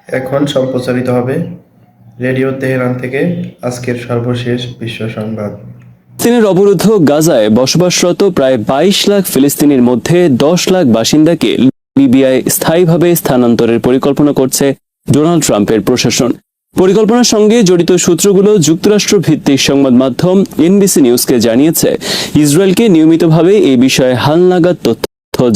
এখন সম্প্রচারিত হবে রেডিও তেহরান থেকে আজকের সর্বশেষ বিশ্ব সংবাদ। ফিলিস্তিনের অবরুদ্ধ গাজায় বসবাসরত প্রায় ২২ লাখ ফিলিস্তিনির মধ্যে ১০ লাখ বাসিন্দাকে লিবিয়ায় স্থায়ীভাবে স্থানান্তরের পরিকল্পনা করছে ডোনাল্ড ট্রাম্পের প্রশাসন। পরিকল্পনার সঙ্গে জড়িত সূত্রগুলো যুক্তরাষ্ট্র ভিত্তিক সংবাদ মাধ্যম এনবিসি নিউজকে জানিয়েছে, ইসরায়েলকে নিয়মিতভাবে এই বিষয়ে হালনাগাদ তথ্য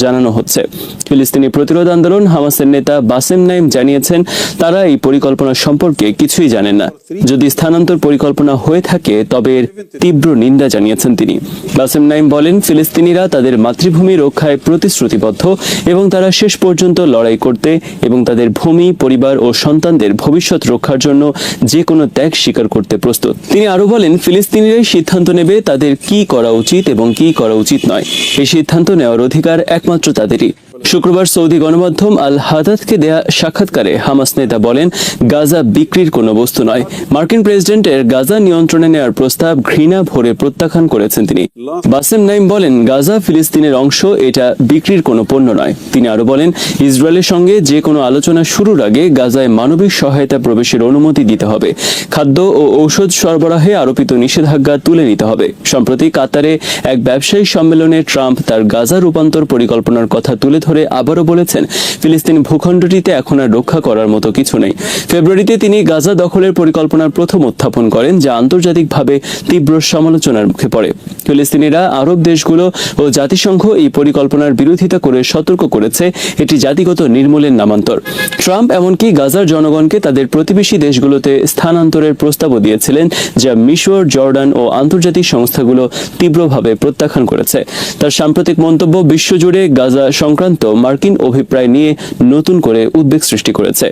জানানো হচ্ছে। ফিলিস্তিনি প্রতিরোধ আন্দোলন হামাসের নেতা বাসেম নাইম জানিয়েছেন, তারা এই পরিকল্পনা সম্পর্কে কিছুই জানেন না। যদি স্থানান্তর পরিকল্পনা হয়ে থাকে তবে এর তীব্র নিন্দা জানিয়েছেন তিনি। বাসেম নাইম বলেন, ফিলিস্তিনিরা তাদের মাতৃভূমি রক্ষায় প্রতিশ্রুতিবদ্ধ এবং তারা শেষ পর্যন্ত লড়াই করতে এবং তাদের ভূমি, পরিবার ও সন্তানদের ভবিষ্যৎ রক্ষার জন্য যে কোনো ত্যাগ স্বীকার করতে প্রস্তুত। তিনি আরো বলেন, ফিলিস্তিনিরাই সিদ্ধান্ত নেবে তাদের কি করা উচিত এবং কি করা উচিত নয়। এই সিদ্ধান্ত নেওয়ার অধিকার একমাত্র তাদেরই। শুক্রবার সৌদি গণমাধ্যম আল হাদাথকে দেয়া সাক্ষাৎকারে হামাস নেতা বলেন, গাজা বিক্রির কোনো বস্তু নয়। মার্কিন প্রেসিডেন্টের গাজা নিয়ন্ত্রণে নেওয়ার প্রস্তাব ঘৃণা ভরে প্রত্যাখ্যান করেছেন তিনি। বাসেম নাইম বলেন, গাজা ফিলিস্তিনের অংশ, এটা বিক্রির কোনো পণ্য নয়। তিনি আরো বলেন, ইসরায়েলের সঙ্গে যে কোনো আলোচনা শুরুর আগে গাজায় মানবিক সহায়তা প্রবেশের অনুমতি দিতে হবে। খাদ্য ও ঔষধ সরবরাহে আরোপিত নিষেধাজ্ঞা তুলে নিতে হবে। সম্প্রতি কাতারে এক ব্যবসায়িক সম্মেলনে ট্রাম্প তার গাজা রূপান্তর পরিকল্পনার কথা তুলে ধরে আবারও বলেছেন, ফিলিস্তিন ভূখণ্ডটিতে এখন আর রক্ষা করার মতো কিছু নেই। ফেব্রুয়ারিতে তিনি গাজা দখলের পরিকল্পনার প্রথম উত্থাপন করেন, যা আন্তর্জাতিকভাবে তীব্র সমালোচনার মুখে পড়ে। ফিলিস্তিনিরা, আরব দেশগুলো ও জাতিসংঘ এই পরিকল্পনার বিরোধিতা করে সতর্ক করেছে, এটি জাতিগত নির্মূলের নামান্তর। ট্রাম্প এমনকি গাজার জনগণকে তাদের প্রতিবেশী দেশগুলোতে স্থানান্তরের প্রস্তাবও দিয়েছিলেন, যা মিশর, জর্ডান ও আন্তর্জাতিক সংস্থাগুলো তীব্রভাবে প্রত্যাখ্যান করেছে। তার সাম্প্রতিক মন্তব্য বিশ্বজুড়ে গাজা সংক্রান্ত মার্কিন অভিপ্রায় নিয়ে নতুন করে উদ্বেগ সৃষ্টি করেছে।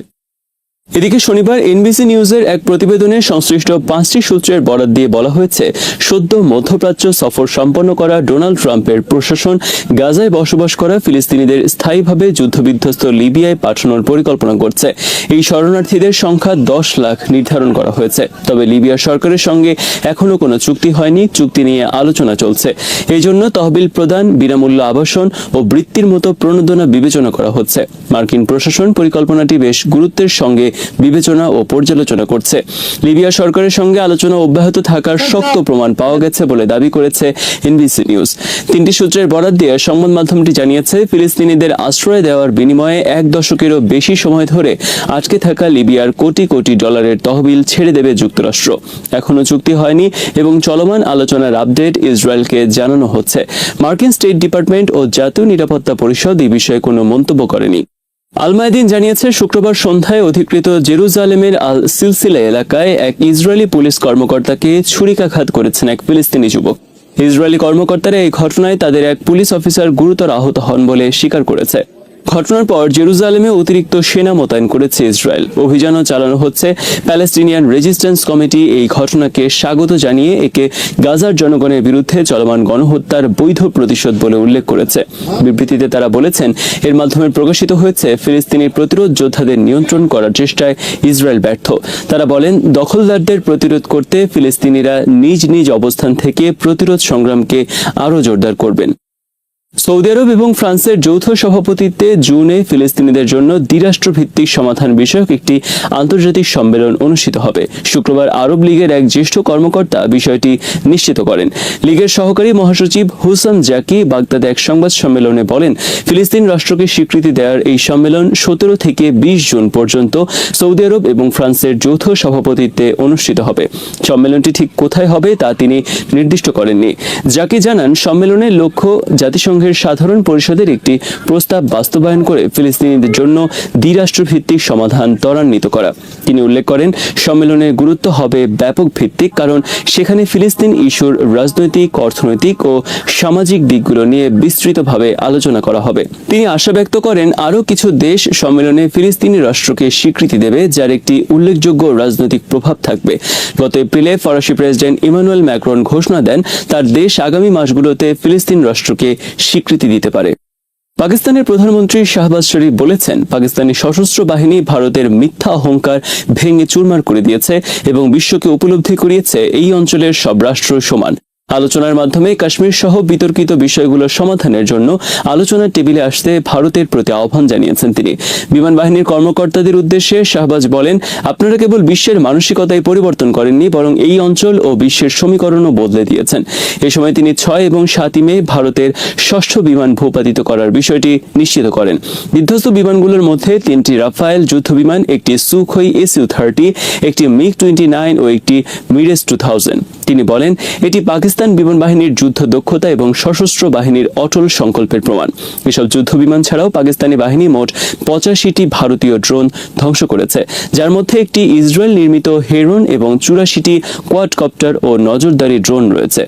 এদিকে শনিবার এনবিসি নিউজের এক প্রতিবেদনে সংশ্লিষ্ট 5টি সূত্রের বরাত দিয়ে বলা হয়েছে, সদ্য মধ্যপ্রাচ্য সফর সম্পন্ন করা ডোনাল্ড ট্রাম্পের প্রশাসন গাজায় বসবাস করা ফিলিস্তিনিদের স্থায়ীভাবে যুদ্ধবিধ্বস্ত লিবিয়ায় পাঠানোর পরিকল্পনা করছে। এই শরণার্থীদের সংখ্যা 10 লাখ নির্ধারণ করা হয়েছে। তবে লিবিয়া সরকারের সঙ্গে এখনো কোনো চুক্তি হয়নি। চুক্তি নিয়ে আলোচনা চলছে। এই জন্য তহবিল প্রদান, বিনামূল্য আবাসন ও বৃত্তির মতো প্রণোদনা বিবেচনা করা হচ্ছে। মার্কিন প্রশাসন পরিকল্পনাটি বেশ গুরুত্বের সঙ্গে বিবেচনা ও পর্যালোচনা করছে। লিবিয়া সরকারের সঙ্গে আলোচনা অব্যাহত থাকার শক্ত প্রমাণ পাওয়া গেছে বলে দাবি করেছে এনবিসি নিউজ। 3টি সূত্রের বরাত দিয়ে সংবাদ মাধ্যমটি জানিয়েছে, ফিলিস্তিনিদের আশ্রয় দেওয়ার বিনিময়ে 1 দশকেরও বেশি সময় ধরে আটকে থাকা লিবিয়ার কোটি কোটি ডলারের তহবিল ছেড়ে দেবে যুক্তরাষ্ট্র। এখনো চুক্তি হয়নি এবং চলমান আলোচনার আপডেট ইসরায়েলকে জানানো হচ্ছে। মার্কিন স্টেট ডিপার্টমেন্ট ও জাতীয় নিরাপত্তা পরিষদ এই বিষয়ে কোনো মন্তব্য করেনি। আল মায়াদিন জানিয়েছে, শুক্রবার সন্ধ্যায় অধিকৃত জেরুজালেমের আল সিলসিলা এলাকায় এক ইসরায়েলি পুলিশ কর্মকর্তাকে ছুরিকাঘাত করেছেন এক ফিলিস্তিনি যুবক। ইসরায়েলি কর্মকর্তারা এই ঘটনায় তাদের এক পুলিশ অফিসার গুরুতর আহত হন বলে স্বীকার করেছে। ঘটনার পর জেরুজালেমে অতিরিক্ত সেনা মোতায়েন করেছে ইসরায়েল। অভিযানও চালানো হচ্ছে। প্যালেস্টিনিয়ান রেজিস্ট্যান্স কমিটি এই ঘটনাকে স্বাগত জানিয়ে একে গাজার জনগণের বিরুদ্ধে চলমান গণহত্যার বৈধ প্রতিশোধ বলে উল্লেখ করেছে। বিবৃতিতে তারা বলেছেন, এর মাধ্যমে প্রকাশিত হয়েছে ফিলিস্তিনি প্রতিরোধ যোদ্ধাদের নিয়ন্ত্রণ করার চেষ্টায় ইসরায়েল ব্যর্থ। তারা বলেন, দখলদারদের প্রতিরোধ করতে ফিলিস্তিনিরা নিজ নিজ অবস্থান থেকে প্রতিরোধ সংগ্রামকে আরও জোরদার করবেন। সৌদি আরব এবং ফ্রান্সের যৌথ সভাপতিত্বে জুনে ফিলিস্তিনিদের জন্য দ্বিরাষ্ট্রভিত্তিক সমাধান বিষয়ক একটি আন্তর্জাতিক সম্মেলন অনুষ্ঠিত হবে। শুক্রবার আরব লীগের এক জ্যেষ্ঠ কর্মকর্তা বিষয়টি নিশ্চিত করেন। লীগের সহকারী মহাসচিব হুসাম জাকি বাগদাদে এক সংবাদ সম্মেলনে বলেন, ফিলিস্তিন রাষ্ট্রকে স্বীকৃতি দেওয়ার এই সম্মেলন 17 থেকে 20 জুন পর্যন্ত সৌদি আরব এবং ফ্রান্সের যৌথ সভাপতিত্বে অনুষ্ঠিত হবে। সম্মেলনটি ঠিক কোথায় হবে তা তিনি নির্দিষ্ট করেননি। জাকি জানান, সম্মেলনের লক্ষ্য জাতিসংঘের সাধারণ পরিষদের একটি প্রস্তাব বাস্তবায়ন করে ফিলিস্তিনিদের জন্য দ্বিরাষ্ট্রভিত্তিক সমাধান ত্বরান্বিত করা। তিনি উল্লেখ করেন, সম্মেলনের গুরুত্ব হবে ব্যাপক ভিত্তিক, কারণ সেখানে ফিলিস্তিন ইস্যুর রাজনৈতিক, অর্থনৈতিক ও সামাজিক দিকগুলো নিয়ে বিস্তৃতভাবে আলোচনা করা হবে। তিনি আশা ব্যক্ত করেন, আরও কিছু দেশ সম্মেলনে ফিলিস্তিনি রাষ্ট্রকে স্বীকৃতি দেবে, যার একটি উল্লেখযোগ্য রাজনৈতিক প্রভাব থাকবে। গত এপ্রিলে ফরাসি প্রেসিডেন্ট ইমানুয়েল ম্যাক্রন ঘোষণা দেন, তার দেশ আগামী মাসগুলোতে ফিলিস্তিন রাষ্ট্রকে স্বীকৃতি দিতে পারে। পাকিস্তানের প্রধানমন্ত্রী শাহবাজ শরীফ বলেছেন, পাকিস্তানি সশস্ত্র বাহিনী ভারতের মিথ্যা অহংকার ভেঙে চুরমার করে দিয়েছে এবং বিশ্বকে উপলব্ধি করিয়েছে এই অঞ্চলের সব রাষ্ট্র সমান। আলোচনার মাধ্যমে কাশ্মীর সহ বিতর্কিত বিষয়গুলো সমাধানের জন্য আলোচনার টেবিলে আসতে ভারতের প্রতি আহ্বান জানিয়েছেন তিনি। বিমান বাহিনীর কর্মকর্তাদের উদ্দেশ্যে শাহবাজ বলেন, আপনারা কেবল বিশ্বের মানসিকতায় পরিবর্তন করেননি, বরং এই অঞ্চল ও বিশ্বের সমীকরণও বদলে দিয়েছেন। এ সময় তিনি 6 এবং 7 মে ভারতের 6ষ্ঠ বিমান ভূপাতিত করার বিষয়টি নিশ্চিত করেন। বিধ্বস্ত বিমানগুলোর মধ্যে 3টি রাফায়েল যুদ্ধ বিমান, একটি সুখোই Su-30, একটি MiG-29 ও একটি মিরেজ 2000। তিনি বলেন, এটি পাকিস্তান বিমান বাহিনীর যুদ্ধ দক্ষতা এবং সশস্ত্র বাহিনীর অটল সংকল্পের প্রমাণ। এসব যুদ্ধ বিমান ছাড়াও পাকিস্তানি বাহিনী মোট 85টি ভারতীয় ড্রোন ধ্বংস করেছে, যার মধ্যে একটি ইসরায়েল নির্মিত হেরন এবং 84টি কোয়াডকপ্টার ও নজরদারি ড্রোন রয়েছে।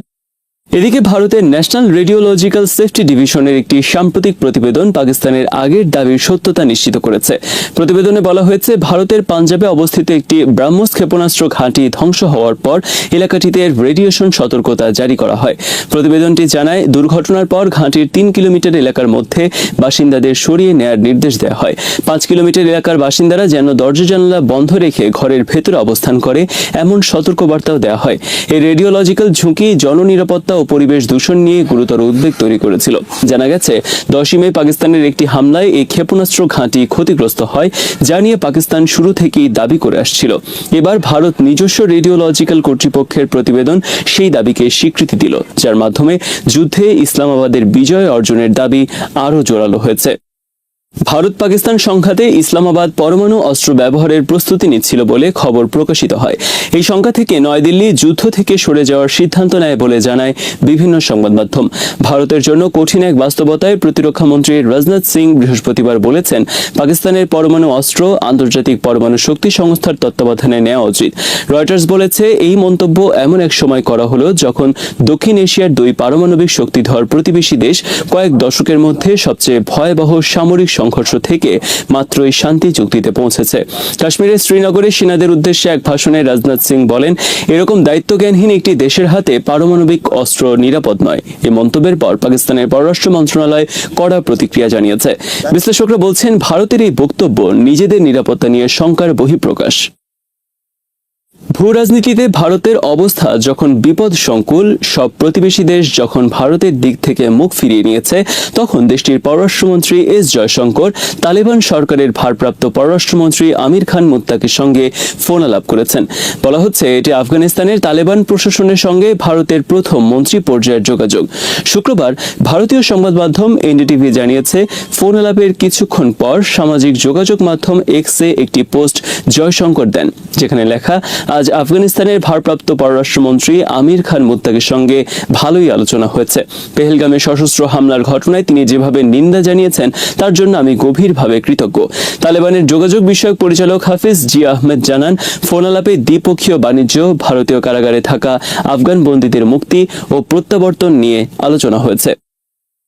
এদিকে ভারতের ন্যাশনাল রেডিওলজিক্যাল সেফটি ডিভিশনের একটি সাম্প্রতিক প্রতিবেদন পাকিস্তানের আগের দাবির সত্যতা নিশ্চিত করেছে। প্রতিবেদনে বলা হয়েছে, ভারতের পাঞ্জাবে অবস্থিত একটি ব্রাহ্মস ক্ষেপণাস্ত্র ঘাঁটি ধ্বংস হওয়ার পর এলাকাটিতে রেডিয়েশন সতর্কতা জারি করা হয়। প্রতিবেদনটি জানায়, দুর্ঘটনার পর ঘাঁটির 3 কিলোমিটার এলাকার মধ্যে বাসিন্দাদের সরিয়ে নেয়ার নির্দেশ দেওয়া হয়। 5 কিলোমিটার এলাকার বাসিন্দারা যেন দরজা জানালা বন্ধ রেখে ঘরের ভেতরে অবস্থান করে এমন সতর্কবার্তাও দেওয়া হয়। এই রেডিওলজিক্যাল ঝুঁকি জননিরাপত্তা ও পরিবেশ দূষণ নিয়ে গুরুতর উদ্বেগ তৈরি করেছিল। জানা গেছে, 10 মে পাকিস্তানের একটি হামলায় এই ক্ষেপণাস্ত্র ঘাঁটি ক্ষতিগ্রস্ত হয়, যা নিয়ে পাকিস্তান শুরু থেকেই দাবি করে আসছিল। এবার ভারত নিজস্ব রেডিওলজিক্যাল কর্তৃপক্ষের প্রতিবেদন সেই দাবিকে স্বীকৃতি দিল, যার মাধ্যমে যুদ্ধে ইসলামাবাদের বিজয় অর্জনের দাবি আরও জোরালো হয়েছে। ভারত পাকিস্তান সংঘাতে ইসলামাবাদ পরমাণু অস্ত্র ব্যবহারের প্রস্তুতি নিচ্ছিল বলে খবর প্রকাশিত হয়। এই সংখ্যা থেকে নয়াদিল্লি যুদ্ধ থেকে সরে যাওয়ার সিদ্ধান্ত নেয় বলে জানায় বিভিন্ন সংবাদ মাধ্যম। ভারতের জন্য কঠিন এক বাস্তবতায় প্রতিরক্ষা মন্ত্রী রাজনাথ সিং বৃহস্পতিবার বলেছেন, পাকিস্তানের পরমাণু অস্ত্র আন্তর্জাতিক পরমাণু শক্তি সংস্থার তত্ত্বাবধানে নেওয়া উচিত। রয়টার্স বলেছে, এই মন্তব্য এমন এক সময় করা হলো যখন দক্ষিণ এশিয়ার 2 পারমাণবিক শক্তিধর প্রতিবেশী দেশ কয়েক দশকের মধ্যে সবচেয়ে ভয়াবহ সামরিক সংঘর্ষ থেকে মাত্রই শান্তি চুক্তিতে পৌঁছেছে। কাশ্মীরের শ্রীনগরে সেনাদের উদ্দেশ্যে এক ভাষণে রাজনাথ সিং বলেন, এরকম দায়িত্বজ্ঞানহীন একটি দেশের হাতে পারমাণবিক অস্ত্র নিরাপদ নয়। এই মন্তব্যের পর পাকিস্তানের পররাষ্ট্র মন্ত্রণালয় কড়া প্রতিক্রিয়া জানিয়েছে। বিশ্লেষকরা বলছেন, ভারতের এই বক্তব্য নিজেদের নিরাপত্তা নিয়ে শঙ্কার বহিঃপ্রকাশ। ভূ রাজনীতিতে ভারতের অবস্থা যখন বিপদ সংকুল, সব প্রতিবেশী দেশ যখন ভারতের দিক থেকে মুখ ফিরিয়ে নিয়েছে, তখন দেশটির পররাষ্ট্রমন্ত্রী এস জয়শঙ্কর তালেবান সরকারের ভারপ্রাপ্ত পররাষ্ট্রমন্ত্রী আমির খান মুত্তাকির সঙ্গে ফোন আলাপ করেছেন। বলা হচ্ছে, এটি আফগানিস্তানের তালেবান প্রশাসনের সঙ্গে ভারতের প্রথম মন্ত্রী পর্যায়ের যোগাযোগ। শুক্রবার ভারতীয় সংবাদ মাধ্যম এনডিটিভি জানিয়েছে, ফোন আলাপের কিছুক্ষণ পর সামাজিক যোগাযোগ মাধ্যম এক্সে একটি পোস্ট জয়শঙ্কর দেন, যেখানে লেখা, আজ আফগানিস্তানের ভারপ্রাপ্ত পররাষ্ট্রমন্ত্রী আমির খান মুত্তাকির সঙ্গে ভালোই আলোচনা হয়েছে। পেহেলগামে সশস্ত্র হামলার ঘটনায় তিনি যেভাবে নিন্দা জানিয়েছেন তার জন্য আমি গভীরভাবে কৃতজ্ঞ। তালেবানের যোগাযোগ বিষয়ক পরিচালক হাফিজ জি আহমেদ জানান, ফোন আলাপে দ্বিপক্ষীয় বাণিজ্য, ভারতীয় কারাগারে থাকা আফগান বন্দীদের মুক্তি ও প্রত্যাবর্তন নিয়ে আলোচনা হয়েছে।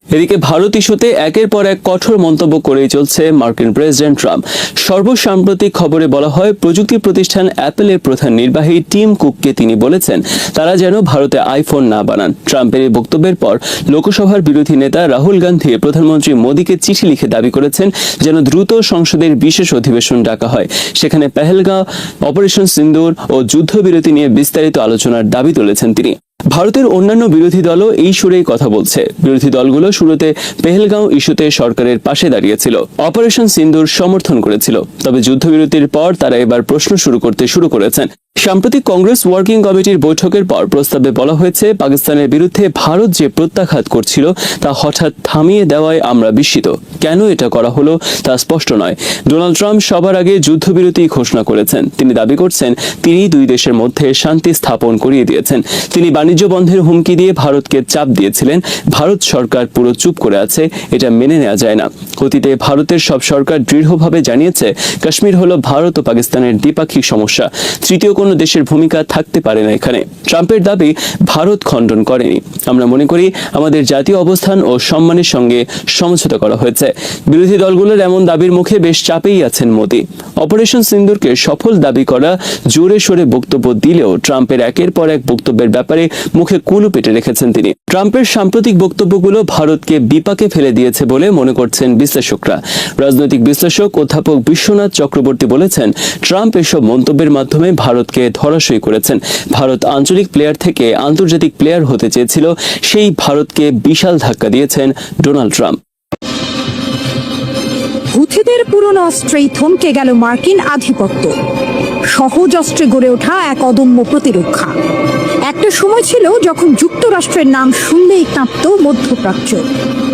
এদিকে ভারত ইস্যুতে একের পর এক কঠোর মন্তব্য করেই চলছে মার্কিন প্রেসিডেন্ট ট্রাম্প। সর্বসাম্প্রতিক খবরে বলা হয়, প্রযুক্তি প্রতিষ্ঠান অ্যাপলের প্রধান নির্বাহী টিম কুককে তিনি বলেছেন, তারা যেন ভারতে আইফোন না বানান। ট্রাম্পের এই বক্তব্যের পর লোকসভার বিরোধী নেতা রাহুল গান্ধী প্রধানমন্ত্রী মোদীকে চিঠি লিখে দাবি করেছেন যেন দ্রুত সংসদের বিশেষ অধিবেশন ডাকা হয়। সেখানে পেহেলগাঁও, অপারেশন সিন্দুর ও যুদ্ধবিরতি নিয়ে বিস্তারিত আলোচনার দাবি তুলেছেন তিনি। ভারতের অন্যান্য বিরোধী দলও এই সুরেই কথা বলছে। বিরোধী দলগুলো শুরুতে পেহেলগাঁও ইস্যুতে সরকারের পাশে দাঁড়িয়েছিল, অপারেশন সিন্দুর সমর্থন করেছিল, তবে যুদ্ধবিরতির পর তারা এবার প্রশ্ন শুরু করেছেন। সাম্প্রতিক কংগ্রেস ওয়ার্কিং কমিটির বৈঠকের পর প্রস্তাবে বলা হয়েছে, পাকিস্তানের বিরুদ্ধে ভারত যে প্রত্যাঘাত করছিল তা হঠাৎ থামিয়ে দেওয়ায় আমরা বিস্মিত। কেন এটা করা হলো তা স্পষ্ট নয়। ডোনাল্ড ট্রাম্প সবার আগে যুদ্ধবিরতি ঘোষণা করেছেন। তিনি দাবি করছেন, তিনি 2 দেশের মধ্যে শান্তি স্থাপন করিয়ে দিয়েছেন। তিনি বাণিজ্য বন্ধের হুমকি দিয়ে ভারতকে চাপ দিয়েছিলেন। ভারত সরকার পুরো চুপ করে আছে, এটা মেনে নেওয়া যায় না। অতীতে ভারতের সব সরকার দৃঢ়ভাবে জানিয়েছে, কাশ্মীর হলো ভারত ও পাকিস্তানের দ্বিপাক্ষিক সমস্যা, তৃতীয় কোনো দেশের ভূমিকা থাকতে পারে না এখানে। ট্রাম্পের দাবি ভারত খণ্ডন করেনি। আমরা মনে করি আমাদের জাতীয় অবস্থান ও সম্মানের সঙ্গে সমঝোতা করা হয়েছে। বিরোধী দলগুলোর এমন দাবির মুখে বেশ চাপেই আছেন মোদি। অপারেশন সিন্দুরকে সফল দাবি করা জোরে সোরে বক্তব্য দিলেও ট্রাম্পের একের পর এক বক্তব্যের ব্যাপারে মুখে কুলু পেটে রেখেছেন তিনি। ট্রাম্পের সাম্প্রতিক বক্তব্যগুলো ভারতকে বিপাকে ফেলে দিয়েছে বলে মনে করছেন বিশ্লেষকরা। রাজনৈতিক বিশ্লেষক অধ্যাপক বিশ্বনাথ চক্রবর্তী বলেছেন, ট্রাম্প এসব মন্তব্যের মাধ্যমে ভারতকে ধরাশয়ী করেছেন। ভারত আঞ্চলিক প্লেয়ার থেকে আন্তর্জাতিক প্লেয়ার হতে চেয়েছিল, সেই ভারতকে বিশাল ধাক্কা দিয়েছেন ডোনাল্ড ট্রাম্প। হুথিদের পুরনো অস্ত্রেই থমকে গেল মার্কিন আধিপত্য। সহজ অস্ত্রে গড়ে ওঠা এক অদম্য প্রতিরক্ষা। একটা সময় ছিল যখন যুক্তরাষ্ট্রের নাম শুনলেই কাঁপত মধ্যপ্রাচ্য।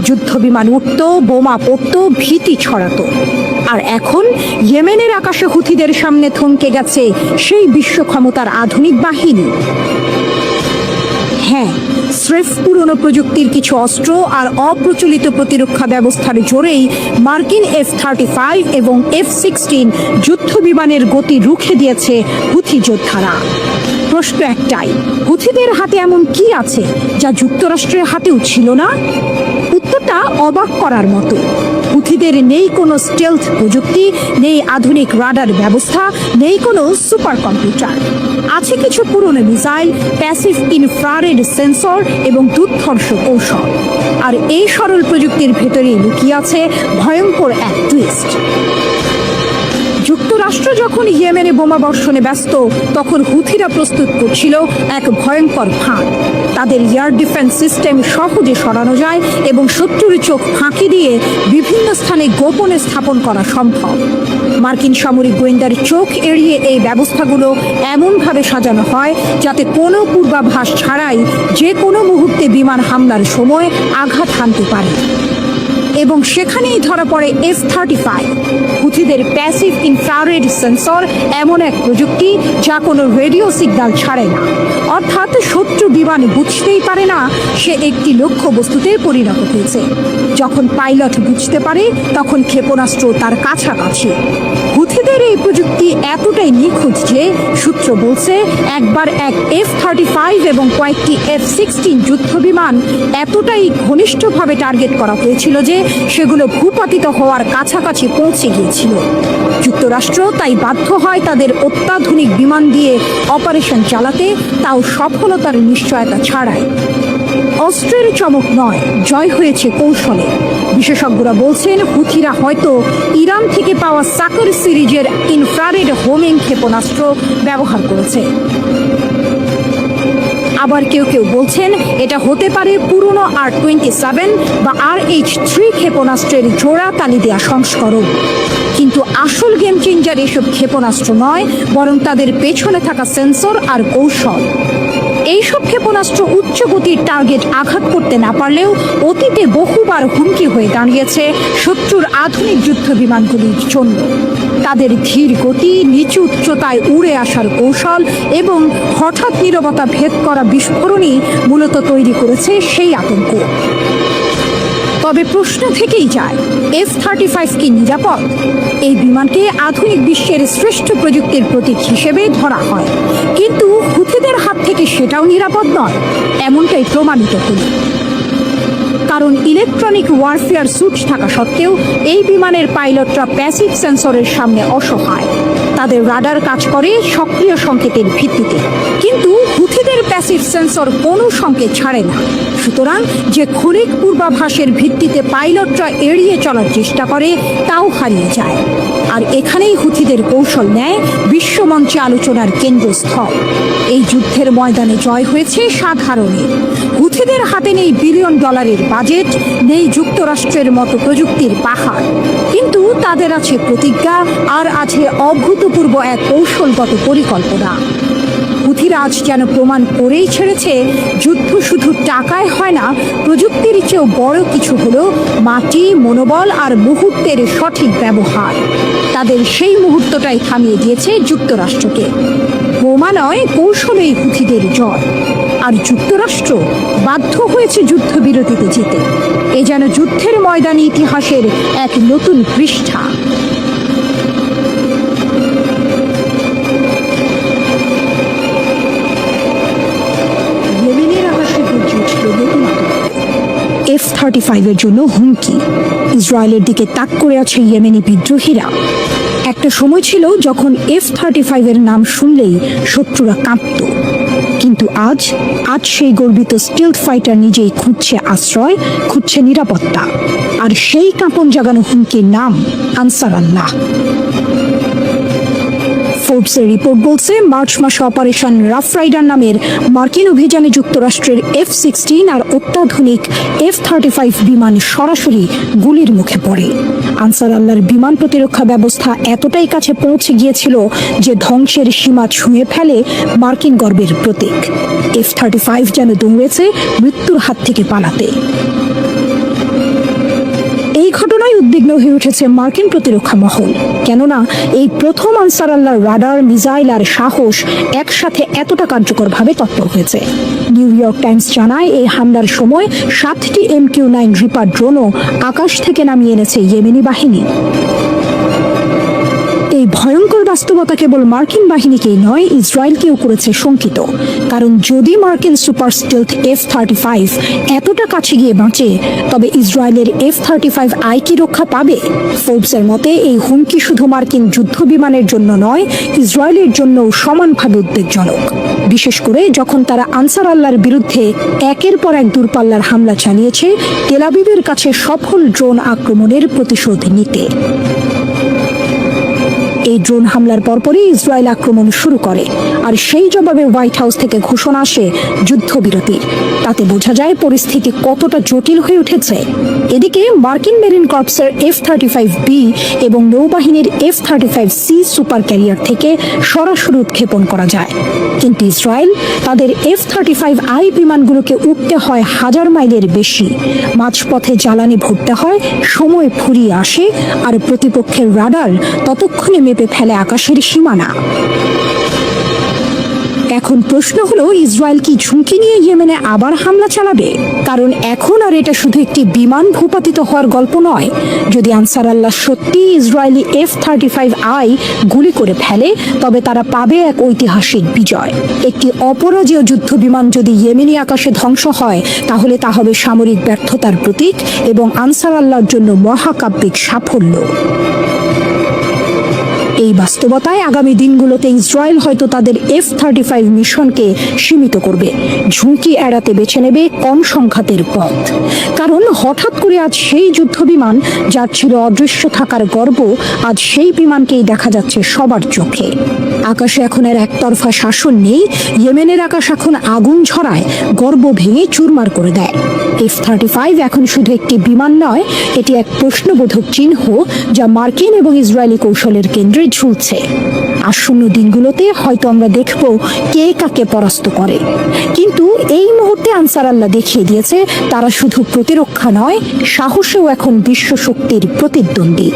যুদ্ধ বিমান উঠত, বোমা পড়ত, ভীতি ছড়াতো। আর এখন ইয়েমেনের আকাশে হুথিদের সামনে থমকে গেছে সেই বিশ্ব ক্ষমতার আধুনিক বাহিনী। হ্যাঁ, স্রেফ পুরনো প্রযুক্তির কিছু অস্ত্র আর অপ্রচলিত প্রতিরক্ষা ব্যবস্থার জোরেই মার্কিন F-35 এবং F-16 যুদ্ধ বিমানের গতি রুখে দিয়েছে হুথি যোদ্ধারা। প্রশ্ন একটাই, হুথিদের হাতে এমন কি আছে যা যুক্তরাষ্ট্রের হাতেও ছিল না? উত্তরটা অবাক করার মতো। হুথিদের নেই কোনো স্টেলথ প্রযুক্তি, নেই আধুনিক রাডার ব্যবস্থা, নেই কোনো সুপার কম্পিউটার। আছে কিছু পুরনো মিসাইল, প্যাসিভ ইনফ্রারেড সেন্সর এবং দুর্ধর্ষ কৌশল। আর এই সরল প্রযুক্তির ভেতরেই লুকিয়ে আছে ভয়ঙ্কর এক টুইস্ট। যুক্তরাষ্ট্র যখন ইয়েমেনে বোমা বর্ষণে ব্যস্ত, তখন হুথিরা প্রস্তুত করছিল এক ভয়ঙ্কর ফাঁদ। তাদের এয়ার ডিফেন্স সিস্টেম সহজে সরানো যায় এবং শত্রুর চোখ ফাঁকি দিয়ে বিভিন্ন স্থানে গোপনে স্থাপন করা সম্ভব। মার্কিন সামরিক গোয়েন্দার চোখ এড়িয়ে এই ব্যবস্থাগুলো এমনভাবে সাজানো হয় যাতে কোনো পূর্বাভাস ছাড়াই যে কোনো মুহূর্তে বিমান হামলার সময় আঘাত হানতে পারে। এবং সেখানেই ধরা পড়ে F-35, হুথিদের প্যাসিভ ইনফ্রারেড সেন্সর, এমন এক প্রযুক্তি যা কোনো রেডিও সিগন্যাল ছাড়ে না। অর্থাৎ শত্রু বিমান বুঝতেই পারে না সে একটি লক্ষ্য বস্তুতে পরিণত হয়েছে। যখন পাইলট বুঝতে পারে, তখন ক্ষেপণাস্ত্র তার কাছাকাছি। হুথিদের এই প্রযুক্তি এতটাই নিখুঁত যে সূত্র বলছে একবার এক F-35 এবং কয়েকটি F-16 যুদ্ধ বিমান এতটাই ঘনিষ্ঠভাবে টার্গেট করা হয়েছিল যে সেগুলো ভূপাতিত হওয়ার কাছাকাছি পৌঁছে গিয়েছিল। যুক্তরাষ্ট্র তাই বাধ্য হয় তাদের অত্যাধুনিক বিমান দিয়ে অপারেশন চালাতে, তাও সফলতার নিশ্চয়তা ছাড়াই। অস্ত্রের চমক নয়, জয় হয়েছে কৌশলে। বিশেষজ্ঞরা বলছেন হুথিরা হয়তো ইরান থেকে পাওয়া সাকর সিরিজের ইনফ্রারেড হোমিং ক্ষেপণাস্ত্র ব্যবহার করেছে। আবার কেউ কেউ বলছেন এটা হতে পারে পুরনো R-27 বা RH-3 ক্ষেপণাস্ত্রের জোড়া তালি দেওয়া সংস্করণ। কিন্তু আসল গেম চেঞ্জার এসব ক্ষেপণাস্ত্র নয়, বরং তাদের পেছনে থাকা সেন্সর আর কৌশল। এইসব ক্ষেপণাস্ত্র উচ্চ গতির টার্গেট আঘাত করতে না পারলেও অতীতে বহুবার হুমকি হয়ে দাঁড়িয়েছে শত্রুর আধুনিক যুদ্ধ বিমানগুলির জন্য। তাদের ধীর গতি, নিচু উচ্চতায় উড়ে আসার কৌশল এবং হঠাৎ নীরবতা ভেদ করা বিস্ফোরণই মূলত তৈরি করেছে সেই আতঙ্ক। তবে প্রশ্ন থেকেই যায়, F-35 কি নিরাপদ? এই বিমানকে আধুনিক বিশ্বের শ্রেষ্ঠ প্রযুক্তির প্রতীক হিসেবে ধরা হয়, কিন্তু হুথিদের হাত থেকে সেটাও নিরাপদ নয়, এমনটাই প্রমাণিত হল। কারণ ইলেকট্রনিক ওয়ারফেয়ার স্যুট থাকা সত্ত্বেও এই বিমানের পাইলটরা প্যাসিভ সেন্সরের সামনে অসহায়। তাদের রাডার কাজ করে সক্রিয় সংকেতের ভিত্তিতে, কিন্তু হুথিদের প্যাসিভ সেন্সর কোনো সংকেত ছাড়ে না। সুতরাং যে ক্ষণিক পূর্বাভাসের ভিত্তিতে পাইলটরা এড়িয়ে চলার চেষ্টা করে, তাও হারিয়ে যায়। আর এখানেই হুথিদের কৌশল নেয় বিশ্বমঞ্চে আলোচনার কেন্দ্রস্থল। এই যুদ্ধের ময়দানে জয় হয়েছে সাধারণের। হুথিদের হাতে নেই বিলিয়ন ডলারের বাজেট, নেই যুক্তরাষ্ট্রের মতো প্রযুক্তির পাহাড়, কিন্তু তাদের আছে প্রতিজ্ঞা আর আছে অভূতপূর্ব এক কৌশলগত পরিকল্পনা। হুথিরা আজ যেন প্রমাণ করেই ছেড়েছে যুদ্ধ শুধু টাকায় হয় না, প্রযুক্তির চেয়েও বড় কিছু হলো মাটি, মনোবল আর মুহূর্তের সঠিক ব্যবহার। তাদের সেই মুহূর্তটাই থামিয়ে দিয়েছে যুক্তরাষ্ট্রকে। বোমা নয়, কৌশলেই হুথিদের জয়। আর যুক্তরাষ্ট্র বাধ্য হয়েছে যুদ্ধবিরতিতে যেতে। এ যেন যুদ্ধের ময়দানে ইতিহাসের এক নতুন পৃষ্ঠা। F-35 এর জন্য হুমকি। ইসরায়েলের দিকে তাক করে আছে ইয়েমেনি বিদ্রোহীরা। একটা সময় ছিল যখন F-35 এর নাম শুনলেই শত্রুরা কাঁপত। কিন্তু আজ সেই গর্বিত স্টিলথ ফাইটার নিজেই খুঁজছে আশ্রয়, খুঁজছে নিরাপত্তা। আর সেই কাঁপন জাগানো হুমকির নাম আনসার আল্লাহ। ফোর্বসের রিপোর্ট বলছে, মার্চ মাসে অপারেশন রাফ রাইডার নামের মার্কিন অভিযানে যুক্তরাষ্ট্রের F-16 আর অত্যাধুনিক F-35 বিমান সরাসরি গুলির মুখে পড়ে। আনসার আল্লাহর বিমান প্রতিরক্ষা ব্যবস্থা এতটাই কাছে পৌঁছে গিয়েছিল যে ধ্বংসের সীমা ছুঁয়ে ফেলে মার্কিন গর্বের প্রতীক। F-35 যেন দৌড়েছে মৃত্যুর হাত থেকে পালাতে। এই ঘটনায় উদ্বিগ্ন হয়ে উঠেছে মার্কিন প্রতিরক্ষা মহল, কেননা এই প্রথম আনসার আল্লাহর রাডার, মিসাইল আর সাহস একসাথে এতটা কার্যকরভাবে তৎপর হয়েছে। নিউ ইয়র্ক টাইমস জানায়, এই হামলার সময় 7টি MQ-9 রিপার ড্রোনও আকাশ থেকে নামিয়ে এনেছে ইয়েমেনি বাহিনী। এই ভয়ঙ্কর বাস্তবতা কেবল মার্কিন বাহিনীকেই নয়, ইসরায়েলকেও করেছে শঙ্কিত। কারণ যদি মার্কিন সুপার স্টিলথ F-35 এতটা কাছে গিয়ে বাঁচে, তবে ইসরায়েলের F-35I কি রক্ষা পাবে? ফোর্বসের মতে এই হুমকি শুধু মার্কিন যুদ্ধ বিমানের জন্য নয়, ইসরায়েলের জন্যও সমানভাবে উদ্বেগজনক। বিশেষ করে যখন তারা আনসার আল্লাহর বিরুদ্ধে একের পর এক দূরপাল্লার হামলা চালিয়েছে তেল আবিবের কাছে সফল ড্রোন আক্রমণের প্রতিশোধ নিতে। এই ড্রোন হামলার পরপরই ইসরায়েল আক্রমণ শুরু করে, আর সেই জবাবে হোয়াইট হাউস থেকে ঘোষণা আসে যুদ্ধবিরতির। তাতে বোঝা যায় পরিস্থিতি কতটা জটিল হয়ে উঠেছে। এদিকে মার্কিন মেরিন কর্পসের F-35B এবং নৌবাহিনীর F-35C সুপার ক্যারিয়ার থেকে সরাসরি উৎক্ষেপণ করা যায়, কিন্তু ইসরায়েল তাদের F-35I বিমানগুলোকে উঠতে হয় 1000 মাইলের বেশি। মাঝপথে জ্বালানি ভরতে হয়, সময় ফুরিয়ে আসে, আর প্রতিপক্ষের রাডার ততক্ষণে মেপে ফেলে আকাশের সীমানা। এখন প্রশ্ন হলো, ইসরায়েল কি ঝুঁকি নিয়ে ইয়েমেনে আবার হামলা চালাবে? কারণ এখন আর এটা শুধু একটি বিমান ভূপাতিত হওয়ার গল্প নয়। যদি আনসার আল্লাহ সত্যি ইসরায়েলি F-35I গুলি করে ফেলে, তবে তারা পাবে এক ঐতিহাসিক বিজয়। একটি অপরাজেয় যুদ্ধ বিমান যদি ইয়েমেনি আকাশে ধ্বংস হয়, তাহলে তা হবে সামরিক ব্যর্থতার প্রতীক এবং আনসার আল্লাহর জন্য মহাকাব্যিক সাফল্য। এই বাস্তবতায় আগামী দিনগুলোতে ইসরায়েল হয়তো তাদের F-35 মিশনকে সীমিত করবে, ঝুঁকি এড়াতে বেছে নেবে কম সংঘাতের পথ। কারণ হঠাৎ করে আজ সেই যুদ্ধ বিমান যার ছিল অদৃশ্য থাকার গর্ব, আজ সেই বিমানকেই দেখা যাচ্ছে সবার চোখে। আকাশে এখন আর একতরফা শাসন নেই, ইয়েমেনের আকাশ এখন আগুন ঝরায়, গর্ব ভেঙে চুরমার করে দেয়। F-35 এখন শুধু একটি বিমান নয়, এটি এক প্রশ্নবোধক চিহ্ন যা মার্কিন এবং ইসরায়েলি কৌশলের কেন্দ্রে ঝুলছে। আসন্ন দিনগুলোতে হয়তো আমরা দেখব কে কাকে পরাস্ত করে, কিন্তু এই মুহূর্তে আনসার আল্লাহ দেখিয়ে দিয়েছে তারা শুধু প্রতিরক্ষা নয়, সাহসেও এখন বিশ্ব শক্তির প্রতিদ্বন্দ্বী।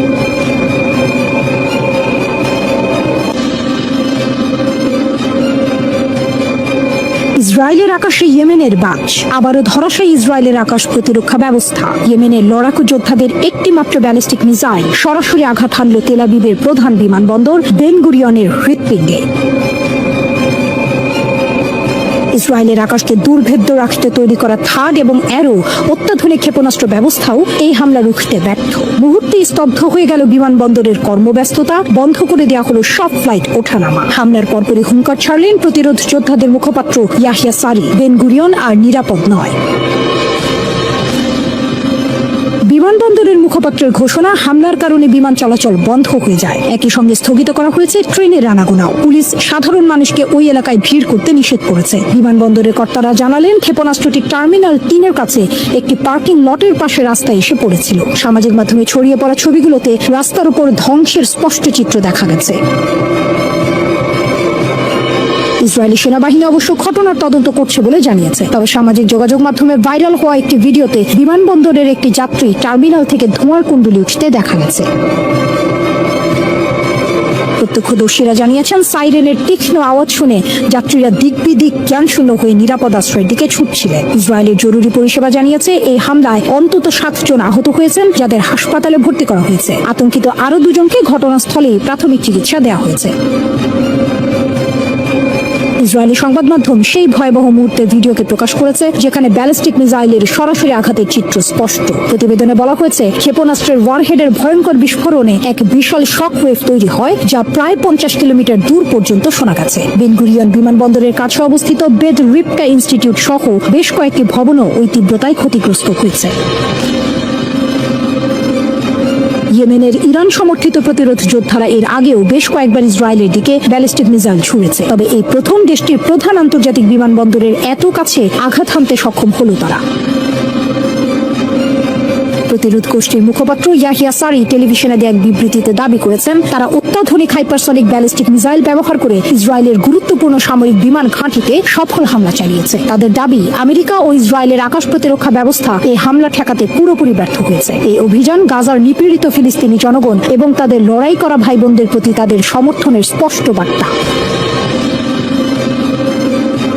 ইসরায়েলের আকাশে ইয়েমেনের বাজ, আবারও ধরাশায়ী ইসরায়েলের আকাশ প্রতিরক্ষা ব্যবস্থা। ইয়েমেনের লড়াকু যোদ্ধাদের একটি মাত্র ব্যালিস্টিক মিসাইল সরাসরি আঘাত হানল তেল আবিবের প্রধান বিমানবন্দর বেন গুরিয়নের হৃৎপিণ্ডে। ইসরায়েলের আকাশকে দুর্ভেদ্য রাখতে তৈরি করা থার্ড এবং অ্যারো অত্যাধুনিক ক্ষেপণাস্ত্র ব্যবস্থাও এই হামলা রুখতে ব্যর্থ। মুহূর্তে স্তব্ধ হয়ে গেল বিমানবন্দরের কর্মব্যস্ততা, বন্ধ করে দেওয়া হলো সব ফ্লাইট ওঠানামা। হামলার পরপরই হুঙ্কার ছাড়লেন প্রতিরোধ যোদ্ধাদের মুখপাত্র ইয়াহিয়া সারি, বেন গুরিয়ন আর নিরাপদ নয়। বিমানবন্দরের মুখপাত্রের ঘোষণা, হামলার কারণে বিমান চলাচল বন্ধ হয়ে যায়। একই সঙ্গে স্থগিত করা হয়েছে ট্রেনের আনাগোনাও। পুলিশ সাধারণ মানুষকে ওই এলাকায় ভিড় করতে নিষেধ করেছে। বিমানবন্দরের কর্তারা জানালেন, ক্ষেপণাস্ত্রটি টার্মিনাল 3 এর কাছে একটি পার্কিং লটের পাশে রাস্তায় এসে পড়েছিল। সামাজিক মাধ্যমে ছড়িয়ে পড়া ছবিগুলোতে রাস্তার উপর ধ্বংসের স্পষ্ট চিত্র দেখা গেছে। ইসরায়েলি সেনাবাহিনী অবশ্য ঘটনার তদন্ত করছে বলে জানিয়েছে। তবে সামাজিক যোগাযোগ মাধ্যমে ভাইরাল হওয়া একটি ভিডিওতে বিমানবন্দরের একটি যাত্রী টার্মিনাল থেকে ধোঁয়ার কুণ্ডলী উঠতে দেখা গেছে। প্রত্যক্ষদর্শীরা জানিয়েছেন, সাইরেনের তীক্ষ্ণ আওয়াজ শুনে যাত্রীরা দিক বিদিক জ্ঞানশূন্য হয়ে নিরাপদ আশ্রয়ের দিকে ছুটছিলেন। ইসরায়েলের জরুরি পরিষেবা জানিয়েছে, এই হামলায় অন্তত 7 জন আহত হয়েছেন, যাদের হাসপাতালে ভর্তি করা হয়েছে। আতঙ্কিত আরো 2 জনকে ঘটনাস্থলেই প্রাথমিক চিকিৎসা দেওয়া হয়েছে। ইসরায়েলি সংবাদ মাধ্যম সেই ভয়াবহ মুহূর্তের ভিডিওকে প্রকাশ করেছে যেখানে ব্যালিস্টিক মিসাইলের সরাসরি আঘাতের চিত্র স্পষ্ট। প্রতিবেদনে বলা হয়েছে ক্ষেপণাস্ত্রের ওয়ারহেডের ভয়ঙ্কর বিস্ফোরণে এক বিশাল শক ওয়েভ তৈরি হয়, যা প্রায় 50 কিলোমিটার দূর পর্যন্ত শোনা গেছে। বেন গুরিয়ন বিমানবন্দরের কাছে অবস্থিত বেদ রিপকা ইনস্টিটিউট সহ বেশ কয়েকটি ভবনও ওই তীব্রতায় ক্ষতিগ্রস্ত হয়েছে। ইয়েমেনের ইরান সমর্থিত প্রতিরোধ যোদ্ধারা এর আগেও বেশ কয়েকবার ইসরায়েলের দিকে ব্যালিস্টিক মিসাইল ছুঁড়েছে, তবে এই প্রথম দেশটির প্রধান আন্তর্জাতিক বিমানবন্দরের এত কাছে আঘাত হানতে সক্ষম হল তারা। প্রতিরোধ গোষ্ঠীর মুখপাত্র ইয়াহিয়া সারি টেলিভিশনে দেয়া এক বিবৃতিতে দাবি করেছেন তারা অত্যাধুনিক হাইপারসনিক ব্যালিস্টিক মিসাইল ব্যবহার করে ইসরায়েলের গুরুত্বপূর্ণ সামরিক বিমান ঘাঁটিতে সফল হামলা চালিয়েছে। তাদের দাবি আমেরিকা ও ইসরায়েলের আকাশ প্রতিরক্ষা ব্যবস্থা এই হামলা ঠেকাতে পুরোপুরি ব্যর্থ হয়েছে। এই অভিযান গাজার নিপীড়িত ফিলিস্তিনি জনগণ এবং তাদের লড়াই করা ভাই বোনদের প্রতি তাদের সমর্থনের স্পষ্ট বার্তা।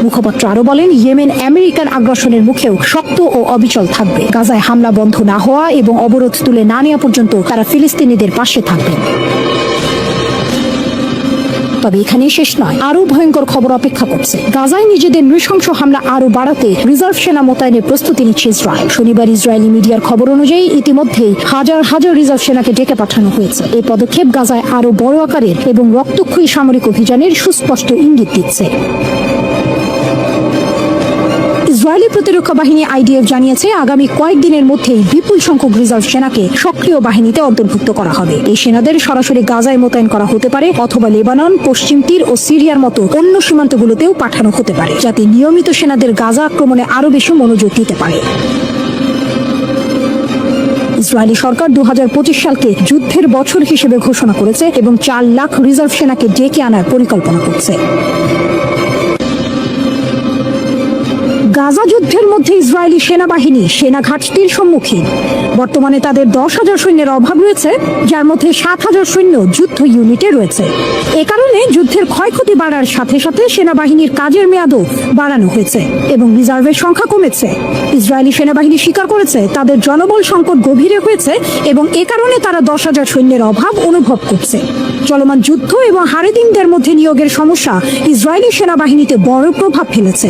মুখপাত্র আরো বলেন, ইয়েমেন আমেরিকার আগ্রাসনের মুখেও শক্ত ও অবিচল থাকবে। গাজায় হামলা বন্ধ না হওয়া এবং অবরোধ তুলে না নেওয়া পর্যন্ত তারা ফিলিস্তিনিদের পাশে থাকবে। তবে এখানেই শেষ নয়, আরো ভয়ঙ্কর খবর অপেক্ষা করছে। গাজায় নিজেদের নৃশংস হামলা আরো বাড়াতে রিজার্ভ সেনা মোতায়েনের প্রস্তুতি নিচ্ছে ইসরায়েল। শনিবার ইসরায়েলি মিডিয়ার খবর অনুযায়ী ইতিমধ্যেই হাজার হাজার রিজার্ভ সেনাকে ডেকে পাঠানো হয়েছে। এই পদক্ষেপ গাজায় আরো বড় আকারের এবং রক্তক্ষয়ী সামরিক অভিযানের সুস্পষ্ট ইঙ্গিত দিচ্ছে। ইসরায়েলি প্রতিরক্ষা বাহিনী আইডিএফ জানিয়েছে আগামী কয়েকদিনের মধ্যেই বিপুল সংখ্যক রিজার্ভ সেনাকে সক্রিয় বাহিনীতে অন্তর্ভুক্ত করা হবে। এই সেনাদের সরাসরি গাজায় মোতায়েন করা হতে পারে অথবা লেবানন, পশ্চিম তীর ও সিরিয়ার মতো অন্য সীমান্তগুলোতেও পাঠানো হতে পারে, যাতে নিয়মিত সেনাদের গাজা আক্রমণে আরো বেশি মনোযোগ দিতে পারে। ইসরায়েলি সরকার 2025 সালকে যুদ্ধের বছর হিসেবে ঘোষণা করেছে এবং 4 লাখ রিজার্ভ সেনাকে ডেকে আনার পরিকল্পনা করছে। গাজা যুদ্ধের মধ্যে ইসরায়েলি সেনাবাহিনী সেনা ঘাটতির সম্মুখীন। বর্তমানে তাদের 10,000 সৈন্যের অভাব রয়েছে, যার মধ্যে 7,000 সৈন্য যুদ্ধ ইউনিটে রয়েছে। এ কারণে যুদ্ধের ক্ষয়ক্ষতি বাড়ার সাথে সাথে সেনাবাহিনীর কাজের মেয়াদও বাড়ানো হয়েছে এবং রিজার্ভের সংখ্যা কমেছে। ইসরায়েলি সেনাবাহিনী স্বীকার করেছে তাদের জনবল সংকট গভীরে হয়েছে এবং এ কারণে তারা 10,000 সৈন্যের অভাব অনুভব করছে। চলমান যুদ্ধ এবং হারেদিনদের মধ্যে নিয়োগের সমস্যা ইসরায়েলি সেনাবাহিনীতে বড় প্রভাব ফেলেছে।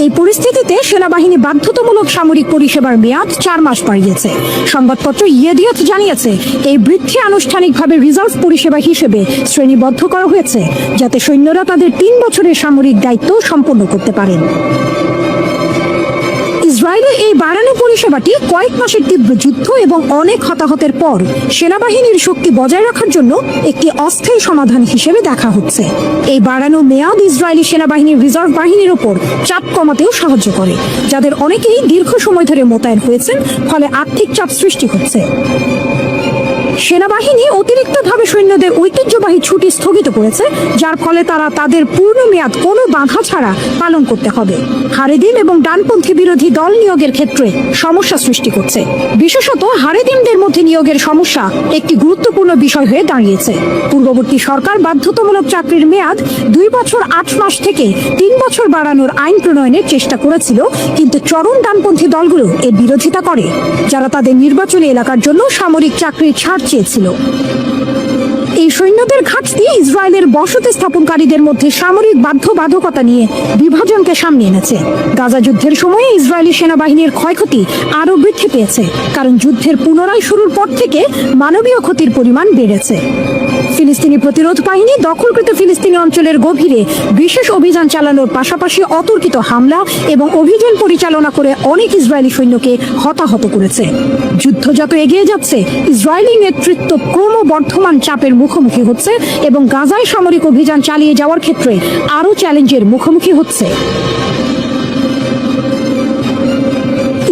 এই পরিস্থিতিতে সেনাবাহিনী বাধ্যতামূলক সামরিক পরিষেবার মেয়াদ 4 মাস বাড়িয়েছে। সংবাদপত্র ইয়েদিয়ত জানিয়েছে এই বৃদ্ধি আনুষ্ঠানিকভাবে রিজার্ভ পরিষেবা হিসেবে শ্রেণীবদ্ধ করা হয়েছে, যাতে সৈন্যরা তাদের 3 বছরের সামরিক দায়িত্ব সম্পন্ন করতে পারেন। ইসরায়েলের এই বাড়ানো পরিষেবাটি কয়েক মাসের তীব্র যুদ্ধ এবং অনেক হতাহতের পর সেনাবাহিনীর শক্তি বজায় রাখার জন্য একটি অস্থায়ী সমাধান হিসেবে দেখা হচ্ছে। এই বাড়ানো মেয়াদ ইসরায়েলি সেনাবাহিনীর রিজার্ভ বাহিনীর ওপর চাপ কমাতেও সাহায্য করে, যাদের অনেকেই দীর্ঘ সময় ধরে মোতায়েন হয়েছেন, ফলে আর্থিক চাপ সৃষ্টি হচ্ছে। সেনাবাহিনী অতিরিক্তভাবে সৈন্যদের ঐতিহ্যবাহী ছুটি স্থগিত করেছে, যার ফলে তারা তাদের পূর্ণ মেয়াদ কোনো বাধা ছাড়া পালন করতে হবে। হারেদিন এবং ডানপন্থী বিরোধী দল নিয়োগের ক্ষেত্রে সমস্যা সৃষ্টি করছে। বিশেষত হারেদিনদের মধ্যে নিয়োগের সমস্যা একটি গুরুত্বপূর্ণ বিষয় হয়ে দাঁড়িয়েছে। পূর্ববর্তী সরকার বাধ্যতামূলক চাকরির মেয়াদ 2 বছর 8 মাস থেকে 3 বছর বাড়ানোর আইন প্রণয়নের চেষ্টা করেছিল, কিন্তু চরম ডানপন্থী দলগুলো এর বিরোধিতা করে, যারা তাদের নির্বাচনী এলাকার জন্য সামরিক চাকরির ছাড় চেয়েছিল। এই সৈন্যদের ঘাটতি ইসরায়েলের বসতি স্থাপনকারীদের মধ্যে সামরিক বাধ্যবাধকতা নিয়ে বিভাজনকে সামনে এনেছে। গাজা যুদ্ধের সময়ে ইসরায়েলি সেনাবাহিনীর ক্ষয়ক্ষতি আরও বৃদ্ধি পেয়েছে, কারণ যুদ্ধের পুনরায় শুরুর পর থেকে মানবীয় ক্ষতির পরিমাণ বেড়েছে। ফিলিস্তিনি প্রতিরোধ বাহিনী দখলকৃত ফিলিস্তিনি অঞ্চলের গভীরে বিশেষ অভিযান চালানোর পাশাপাশি অতর্কিত হামলা এবং অভিযান পরিচালনা করে অনেক ইসরায়েলি সৈন্যকে হতাহত করেছে। যুদ্ধ যত এগিয়ে যাচ্ছে, ইসরায়েলি নেতৃত্ব ক্রমবর্ধমান চাপের মুখোমুখি হচ্ছে এবং গাজায় সামরিক অভিযান চালিয়ে যাওয়ার ক্ষেত্রে আরও চ্যালেঞ্জের মুখোমুখি হচ্ছে।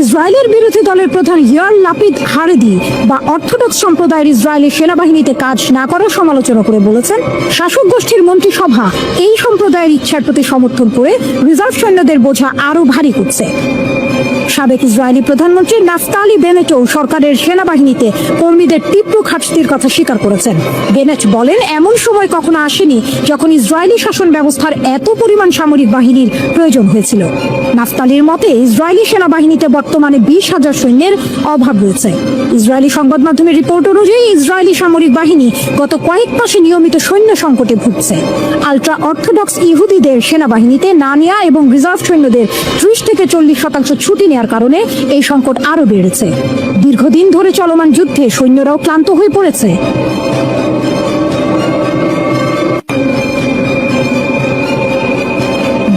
ইসরায়েলের বিরোধী দলের প্রধান ইয়ার লাপিদ হারেদি বা অর্থোডক্স সম্প্রদায়ের ইসরায়েলি সেনাবাহিনীতে কাজ না করার সমালোচনা করে বলেছেন, শাসক গোষ্ঠীর মন্ত্রিসভা এই সম্প্রদায়ের ইচ্ছার প্রতি সমর্থন করে রিজার্ভ সৈন্যদের বোঝা আরও ভারী করছে। সাবেক ইসরায়েলি প্রধানমন্ত্রী নাফতালি বেনেটও সরকারের সেনাবাহিনীতে কর্মীদের তীব্র ঘাটতির কথা স্বীকার করেছেন। বেনেট বলেন, এমন সময় কখনো আসেনি যখন ইসরায়েলি শাসন ব্যবস্থার এত পরিমাণ সামরিক বাহিনীর প্রয়োজন হয়েছিল। নাফতালির মতে ইসরায়েলি সেনাবাহিনীতে বর্তমানে 20,000 সৈন্যের অভাব রয়েছে। ইসরায়েলি সংবাদ মাধ্যমের রিপোর্ট অনুযায়ী ইসরায়েলি সামরিক বাহিনী গত কয়েক মাসে নিয়মিত সৈন্য সংকটে ভুগছে। আলট্রা অর্থোডক্স ইহুদিদের সেনাবাহিনীতে না নেওয়া এবং রিজার্ভ সৈন্যদের 30 থেকে 40% ছুটি নেওয়ার কারণে এই সংকট আরো বেড়েছে। দীর্ঘদিন ধরে চলমান যুদ্ধে সৈন্যরাও ক্লান্ত হয়ে পড়েছে।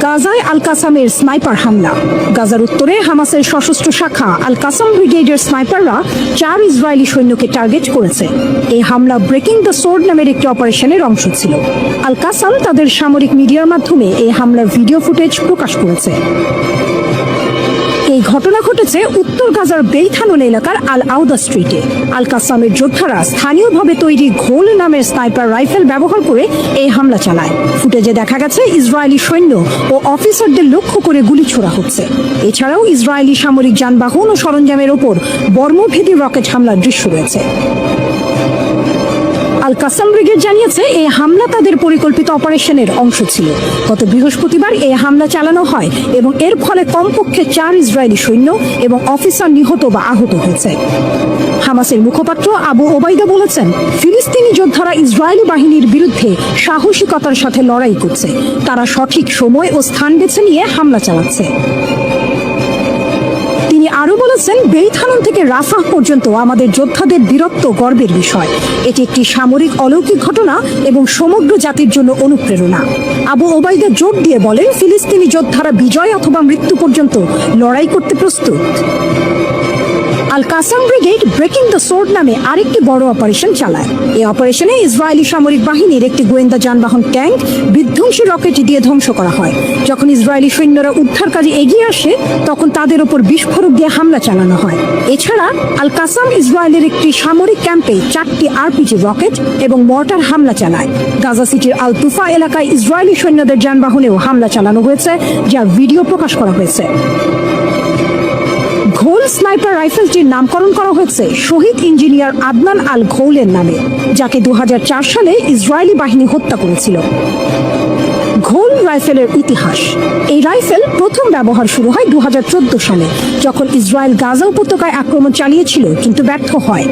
গাজায় আল কাসামের স্নাইপার হামলা। গাজার উত্তরে হামাসের সশস্ত্র শাখা আল কাসাম ব্রিগেডের স্নাইপাররা 4 ইসরায়েলি সৈন্যকে টার্গেট করেছে। এই হামলা ব্রেকিং দ্য সোর্ড নামের একটি অপারেশনের অংশ ছিল। আল কাসাম তাদের সামরিক মিডিয়ার মাধ্যমে এই হামলার ভিডিও ফুটেজ প্রকাশ করেছে। এই ঘটনা ঘটেছে উত্তর গাজার বেইথানুন এলাকার আল আউদা স্ট্রিটে। আল কাসামের যোদ্ধারা স্থানীয়ভাবে তৈরি ঘোল নামের স্নাইপার রাইফেল ব্যবহার করে এই হামলা চালায়। ফুটেজে দেখা গেছে ইসরায়েলি সৈন্য ও অফিসারদের লক্ষ্য করে গুলি ছোড়া হচ্ছে। এছাড়াও ইসরায়েলি সামরিক যানবাহন ও সরঞ্জামের ওপর বর্মভেদী রকেট হামলার দৃশ্য রয়েছে। আল কাসাম ব্রিগেড জানিয়েছে এই হামলা তাদের পরিকল্পিত অপারেশনের অংশ ছিল। গত বৃহস্পতিবার এই হামলা চালানো হয় এবং এর ফলে কমপক্ষে 4 ইসরায়েলি সৈন্য এবং অফিসার নিহত বা আহত হয়েছে। হামাসের মুখপাত্র আবু ওবাইদা বলেছেন, ফিলিস্তিনি যোদ্ধারা ইসরায়েলি বাহিনীর বিরুদ্ধে সাহসিকতার সাথে লড়াই করছে। তারা সঠিক সময় ও স্থান বেছে নিয়ে হামলা চালাচ্ছে। তিনি আরো বলেছেন, বেইথানুন থেকে রাফাহ পর্যন্ত আমাদের যোদ্ধাদের বীরত্ব গর্বের বিষয়। এটি একটি সামরিক অলৌকিক ঘটনা এবং সমগ্র জাতির জন্য অনুপ্রেরণা। আবু ওবাইদা জোর দিয়ে বলেন, ফিলিস্তিনি যোদ্ধারা বিজয় অথবা মৃত্যু পর্যন্ত লড়াই করতে প্রস্তুত। Al Qassam Brigade breaking the sword নামে আরেকটি বড় অপারেশন চালায়। এই অপারেশনে ইসরায়েলি সামরিক বাহিনীর একটি গোয়েন্দা যানবাহন ট্যাঙ্ক বিধ্বংসী রকেট দিয়ে ধ্বংস করা হয়। যখন ইসরায়েলি সৈন্যরা উদ্ধার কাজে এগিয়ে আসে তখন তাদের উপর বিস্ফোরক দিয়ে হামলা চালানো হয়। এছাড়া আল কাসাম ইসরায়েলের একটি সামরিক ক্যাম্পে 4টি আরপিজি রকেট এবং মর্টার হামলা চালায়। গাজা সিটির আল তুফা এলাকায় ইসরায়েলি সৈন্যদের যানবাহনেও হামলা চালানো হয়েছে, যার ভিডিও প্রকাশ করা হয়েছে। ঘোল স্নাইপার রাইফেলটির নামকরণ করা হয়েছে শহীদ ইঞ্জিনিয়ার আদনান আল ঘোলের নামে, যাকে 2004 সালে ইসরায়েলি বাহিনী হত্যা করেছিল। ঘোল রাইফেলের ইতিহাস। এই রাইফেল প্রথম ব্যবহার শুরু হয় 2014 সালে, যখন ইসরায়েল গাজা উপত্যকায় আক্রমণ চালিয়েছিল কিন্তু ব্যর্থ হয়।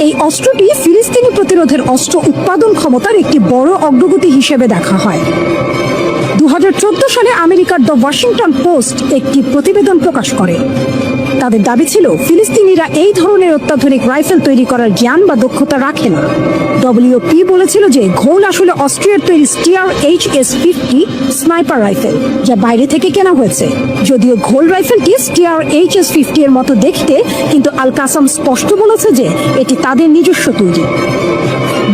এই অস্ত্রটি ফিলিস্তিনি প্রতিরোধের অস্ত্র উৎপাদন ক্ষমতার একটি বড় অগ্রগতি হিসেবে দেখা হয়। 2014 সালে আমেরিকার দ্য ওয়াশিংটন পোস্ট একটি প্রতিবেদন প্রকাশ করে। তাদের দাবি ছিল ফিলিস্তিনিরা এই ধরনের অত্যাধুনিক রাইফেল তৈরি করার জ্ঞান বা দক্ষতা রাখে না। ডব্লিউপি বলেছিল যে ঘোল আসলে অস্ট্রিয়ার তৈরি স্টিয়ার HS-50 স্নাইপার রাইফেল, যা বাইরে থেকে কেনা হয়েছে। যদিও ঘোল রাইফেলটি স্টিয়ার HS-50 এর মতো দেখতে, কিন্তু আল কাসাম স্পষ্ট বলেছে যে এটি তাদের নিজস্ব তৈরি।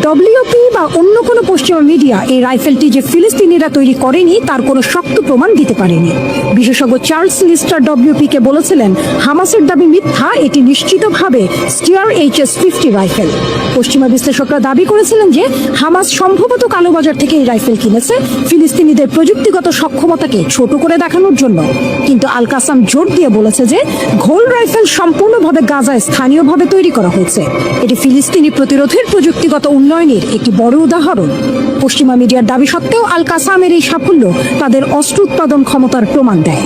ডব্লিউপি বা অন্য কোনো পশ্চিমা মিডিয়া এই রাইফেলটি যে ফিলিস্তিনিরা তৈরি করেনি তার কোনো শক্ত প্রমাণ দিতে পারেনি। বিশেষজ্ঞ চার্লস লিস্টার ডব্লিউপিকে বলেছিলেন, হামাসের দাবি মিথ্যা, এটি নিশ্চিতভাবে স্টিয়ার HS-50 রাইফেল। পশ্চিমা বিশ্লেষকরা দাবি করেছিলেন যে হামাস সম্ভবত কালোবাজার থেকে এই রাইফেল কিনেছে ফিলিস্তিনিদের প্রযুক্তিগত সক্ষমতাকে ছোট করে দেখানোর জন্য। কিন্তু আল কাসাম জোর দিয়ে বলেছে যে ঘোল রাইফেল সম্পূর্ণভাবে গাজায় স্থানীয়ভাবে তৈরি করা হয়েছে। এটি ফিলিস্তিনি প্রতিরোধের প্রযুক্তিগত উন্নয়নের একটি বড় উদাহরণ। পশ্চিমা মিডিয়ার দাবি সত্ত্বেও আল কাসামের এই সাফল্য তাদের অস্ত্র উৎপাদন ক্ষমতার প্রমাণ দেয়।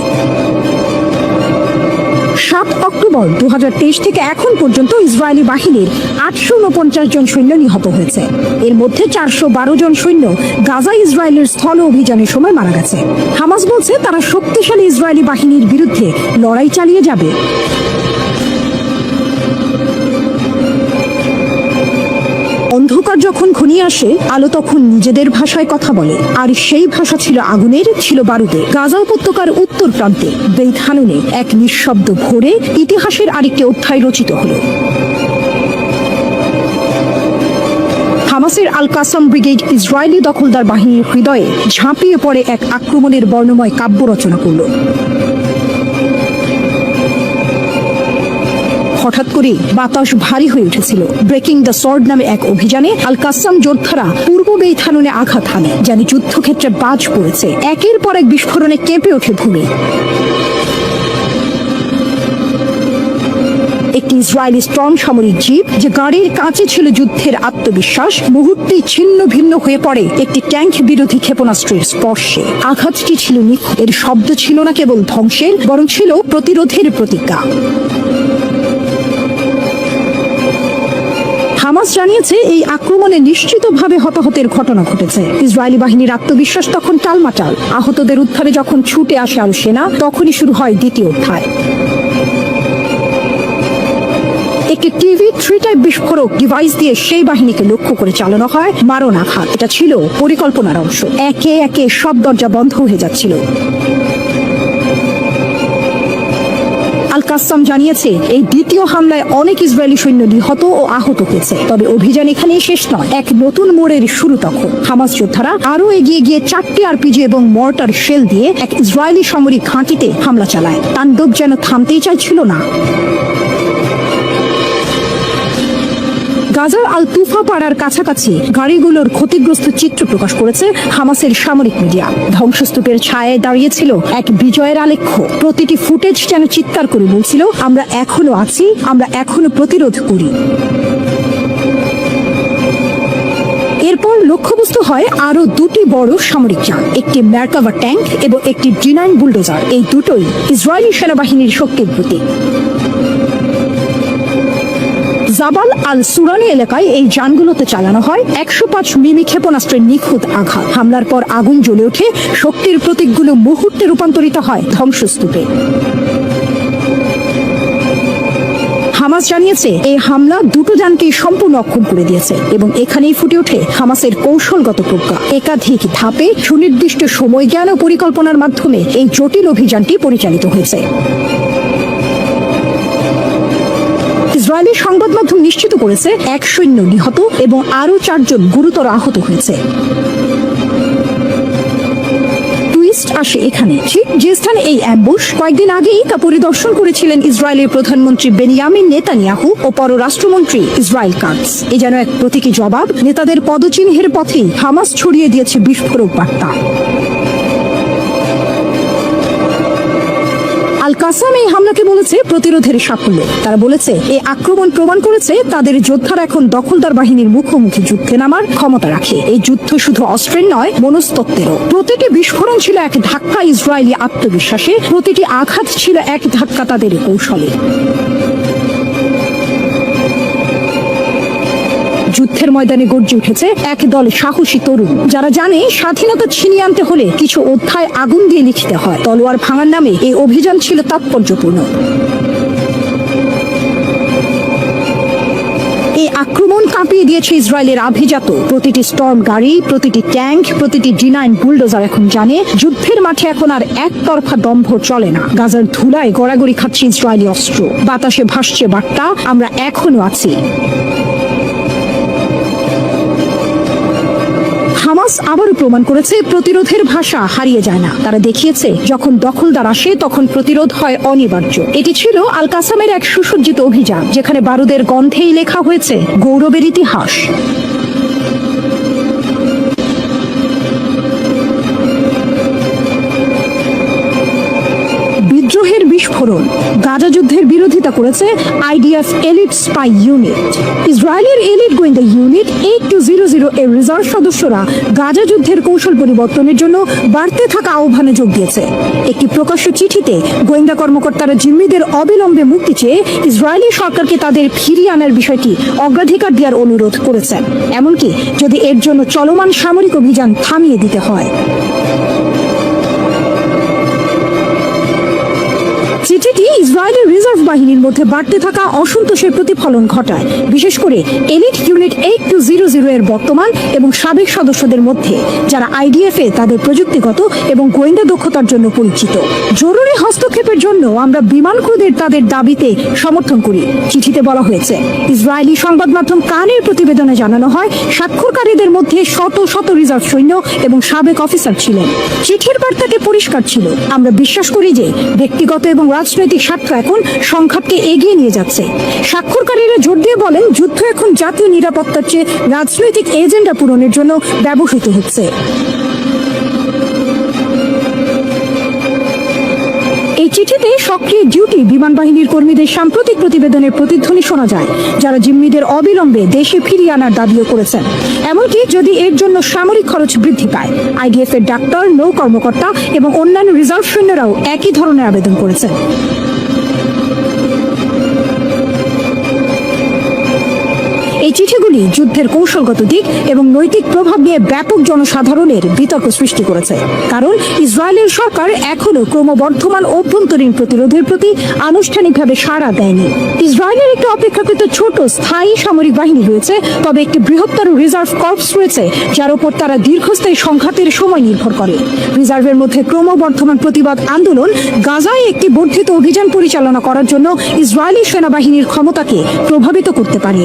7 অক্টোবর 2023 থেকে এখন পর্যন্ত ইসরায়েলি বাহিনীর 849 জন সৈন্য নিহত হয়েছে। এর মধ্যে 412 জন সৈন্য গাজা ইসরায়েলের স্থল অভিযানের সময় মারা গেছে। হামাস বলছে তারা শক্তিশালী ইসরায়েলি বাহিনীর বিরুদ্ধে লড়াই চালিয়ে যাবে। অন্ধকার যখন ঘনিয়ে আসে, আলো তখন নিজেদের ভাষায় কথা বলে, আর সেই ভাষা ছিল আগুনের, ছিল বারুদের। গাজা উপত্যকার উত্তর প্রান্তে বেইথানুনে এক নিঃশব্দ ভোরে ইতিহাসের আরেকটি অধ্যায় রচিত হলো। হামাসের আল কাসাম ব্রিগেড ইসরায়েলি দখলদার বাহিনীর হৃদয়ে ঝাঁপিয়ে পড়ে এক আক্রমণের বর্ণময় কাব্য রচনা করল। হঠাৎ করে বাতাস ভারী হয়ে উঠেছিল। ব্রেকিং দ্য সর্ড নামে এক অভিযানে আল কাসাম যোদ্ধারা পূর্ব বেইথানুনে আঘাত হানে, যেন যুদ্ধক্ষেত্রে বাজ পড়েছে। একের পর এক বিস্ফোরণে কেঁপে ওঠে ভূমি। একটি ইসরায়েলি স্টর্ম সামরিক জিপ, যে গাড়ির কাছে ছিল যুদ্ধের আত্মবিশ্বাস, মুহূর্তেই ছিন্ন ভিন্ন হয়ে পড়ে একটি ট্যাঙ্ক বিরোধী ক্ষেপণাস্ত্রের স্পর্শে। আঘাতটি ছিল নিখুঁত। এর শব্দ ছিল না কেবল ধ্বংসের, বরং ছিল প্রতিরোধের প্রতিজ্ঞা। হামাস জানিয়েছে এই আক্রমণে নিশ্চিতভাবে হতাহতের ঘটনা ঘটেছে। ইসরায়েলি বাহিনীর আত্মবিশ্বাস তখন টালমাটাল। আহতদের উদ্ধারে যখন ছুটে আসে আরো সেনা, তখনই শুরু হয় দ্বিতীয় অধ্যায়। একটি টিভি 3 টাইপ বিস্ফোরক ডিভাইস দিয়ে সেই বাহিনীকে লক্ষ্য করে চালানো হয় মারণ আঘাত। এটা ছিল পরিকল্পনার অংশ। একে একে সব দরজা বন্ধ হয়ে যাচ্ছিল। আল কাসাম জানিয়েছে এই দ্বিতীয় হামলায় অনেক ইসরায়েলি সৈন্য নিহত ও আহত হয়েছে। তবে অভিযান এখানেই শেষ নয়, এক নতুন মোড়ের শুরু তখন। হামাস যোদ্ধারা আরো এগিয়ে গিয়ে 4টি আরপিজি এবং মর্টার শেল দিয়ে এক ইসরায়েলি সামরিক ঘাঁটিতে হামলা চালায়। তাণ্ডব যেন থামতেই চাইছিল না। গাজার আল তুফা পাড়ার কাছাকাছি গাড়িগুলোর ক্ষতিগ্রস্ত চিত্র প্রকাশ করেছে হামাসের সামরিক মিডিয়া। ধ্বংসস্তূপের ছায়ায় দাঁড়িয়েছিল এক বিজয়ের আলেখ্য। প্রতিটি ফুটেজ যেন চিৎকার করে বলছিল, আমরা এখনো আছি, আমরা এখনো প্রতিরোধ করি। এরপর লক্ষ্যবস্তু হয় আরো 2টি বড় সামরিক যান, একটি ম্যারকাভা ট্যাঙ্ক এবং একটি D9 বুলডোজার। এই দুটোই ইসরায়েলি সেনাবাহিনীর শক্তির প্রতীক। জাবাল আল সুরানি এলাকায় এই যানগুলোতে চালানো হয় 105 মিমি ক্ষেপণাস্ত্রের নিখুঁত আঘাত। হামলার পর আগুন জ্বলে ওঠে, শক্তির প্রতীকগুলো মুহূর্তে রূপান্তরিত হয় ধ্বংসস্তূপে। হামাস জানিয়েছে এই হামলা দুটো যানকেই সম্পূর্ণ অক্ষম করে দিয়েছে এবং এখানেই ফুটে ওঠে হামাসের কৌশলগত প্রজ্ঞা। একাধিক ধাপে সুনির্দিষ্ট সময় জ্ঞান ও পরিকল্পনার মাধ্যমে এই জটিল অভিযানটি পরিচালিত হয়েছে। ইসরায়েলি সংবাদ মাধ্যম নিশ্চিত করেছে 1 সৈন্য নিহত এবং আরো 4 জন গুরুতর আহত হয়েছে। টুইস্ট আসে এখানে, ঠিক যে স্থানে এই অ্যাম্বুশ, কয়েকদিন আগেই তা পরিদর্শন করেছিলেন ইসরায়েলের প্রধানমন্ত্রী বেনিয়ামিন নেতানিয়াহু ও পররাষ্ট্রমন্ত্রী ইসরায়েল কাটস। এ যেন এক প্রতীকী জবাব। নেতাদের পদচিহ্নের পথেই হামাস ছড়িয়ে দিয়েছে বিস্ফোরক বার্তা। আল কাসাম এই হামলাকে বলেছে প্রতিরোধের সাফল্য। তারা বলেছে এই আক্রমণ প্রমাণ করেছে তাদের যোদ্ধারা এখন দখলদার বাহিনীর মুখোমুখি যুদ্ধে নামার ক্ষমতা রাখে। এই যুদ্ধ শুধু অস্ত্রের নয়, মনস্তত্ত্বেরও। প্রতিটি বিস্ফোরণ ছিল এক ধাক্কা ইসরায়েলি আত্মবিশ্বাসে, প্রতিটি আঘাত ছিল এক ধাক্কা তাদের কৌশলে। যুদ্ধের ময়দানে গর্জে উঠেছে এক দল সাহসী তরুণ, যারা জানে স্বাধীনতা ছিনিয়ে আনতে হলে কিছু অধ্যায় আগুন দিয়ে লিখতে হয়। তলোয়ার ভাঙার নামে এই অভিযান ছিল তাৎপর্যপূর্ণ। এই আক্রমণ কাঁপিয়ে দিয়েছে ইসরায়েলের আভিজাত প্রতিটি স্টর্ম গাড়ি, প্রতিটি ট্যাঙ্ক, প্রতিটি D9 বুলডোজার এখন জানে যুদ্ধের মাঠে এখন আর একতরফা দম্ভ চলে না। গাজার ধুলায় গড়াগড়ি খাচ্ছে ইসরায়েলি অস্ত্র, বাতাসে ভাসছে বার্তা, আমরা এখনো আছি। হামাস আবারও প্রমাণ করেছে প্রতিরোধের ভাষা হারিয়ে যায় না। তারা দেখিয়েছে যখন দখলদার আসে তখন প্রতিরোধ হয় অনিবার্য। এটি ছিল আল কাসামের এক সুসজ্জিত অভিযান, যেখানে বারুদের গন্ধেই লেখা হয়েছে গৌরবের ইতিহাস। বিদ্রোহের বিস্ফোরণ। গাজা যুদ্ধের বিরোধিতা করেছে IDF এলিট স্পাই ইউনিট। ইসরায়েলের এলিট গোয়েন্দা ইউনিট 8200 এর রিজার্ভ সদস্যরা গাজা যুদ্ধের কৌশল পরিবর্তনের জন্য বাড়তে থাকা আহ্বানে যোগ দিয়েছে। একটি প্রকাশ্য চিঠিতে গোয়েন্দা কর্মকর্তারা জিম্মিদের অবিলম্বে মুক্তি চেয়ে ইসরায়েলি সরকারকে তাদের ফিরিয়ে আনার বিষয়টি অগ্রাধিকার দেওয়ার অনুরোধ করেছেন, এমনকি যদি এর জন্য চলমান সামরিক অভিযান থামিয়ে দিতে হয়। চিঠিটি ইসরায়েলের রিজার্ভ বাহিনীর মধ্যে বাড়তে থাকা অসন্তোষের প্রতিফলন ঘটায়, বিশেষ করে এলিট ইউনিট 8200 এর বর্তমান এবং সাবেক সদস্যদের মধ্যে, যারা IDF এ তাদের প্রযুক্তিগত এবং গোয়েন্দা দক্ষতার জন্য পরিচিত। জরুরি হস্তক্ষেপের জন্য আমরা বিমান ক্রুদের তাদের দাবিতে সমর্থন করি, চিঠিতে বলা হয়েছে। ইসরায়েলি সংবাদ মাধ্যম কানের প্রতিবেদনে জানানো হয় স্বাক্ষরকারীদের মধ্যে শত শত রিজার্ভ সৈন্য এবং সাবেক অফিসার ছিলেন। চিঠির বার্তাটি পরিষ্কার ছিল, আমরা বিশ্বাস করি যে ব্যক্তিগত এবং রাজনৈতিক স্বার্থ এখন সংঘাতকে এগিয়ে নিয়ে যাচ্ছে। স্বাক্ষরকারীরা জোর দিয়ে বলেন যুদ্ধ এখন জাতীয় নিরাপত্তার চেয়ে রাজনৈতিক এজেন্ডা পূরণের জন্য ব্যবহৃত হচ্ছে। এই এই চিঠিতে সক্রিয় ডিউটি বিমান বাহিনীর কর্মীদের সাম্প্রতিক প্রতিবেদনের প্রতিধ্বনি শোনা যায়, যারা জিম্মিদের অবিলম্বে দেশে ফিরিয়ে আনার দাবিও করেছেন। এমনকি যদি এর জন্য সামরিক খরচ বৃদ্ধি পায়। আইডিএফ এর ডাক্তার, নৌ কর্মকর্তা এবং অন্যান্য রিজার্ভ সৈন্যরাও একই ধরনের আবেদন করেছেন। এই চিঠিগুলি যুদ্ধের কৌশলগত দিক এবং নৈতিক প্রভাব নিয়ে ব্যাপক জনসাধারণের বিতর্ক সৃষ্টি করেছে, কারণ ইসরায়েলের সরকার এখনো ক্রমবর্ধমান অভ্যন্তরীণ প্রতিরোধের প্রতি আনুষ্ঠানিকভাবে সাড়া দেয়নি। ইসরায়েলের একটি অপেক্ষাকৃত ছোট স্থায়ী সামরিক বাহিনী রয়েছে, তবে একটি বৃহত্তর রিজার্ভ কর্পস রয়েছে, যার উপর তারা দীর্ঘস্থায়ী সংঘাতের সময় নির্ভর করে। রিজার্ভের মধ্যে ক্রমবর্ধমান প্রতিবাদ আন্দোলন গাজায় একটি বর্ধিত অভিযান পরিচালনা করার জন্য ইসরায়েলি সেনাবাহিনীর ক্ষমতাকে প্রভাবিত করতে পারে।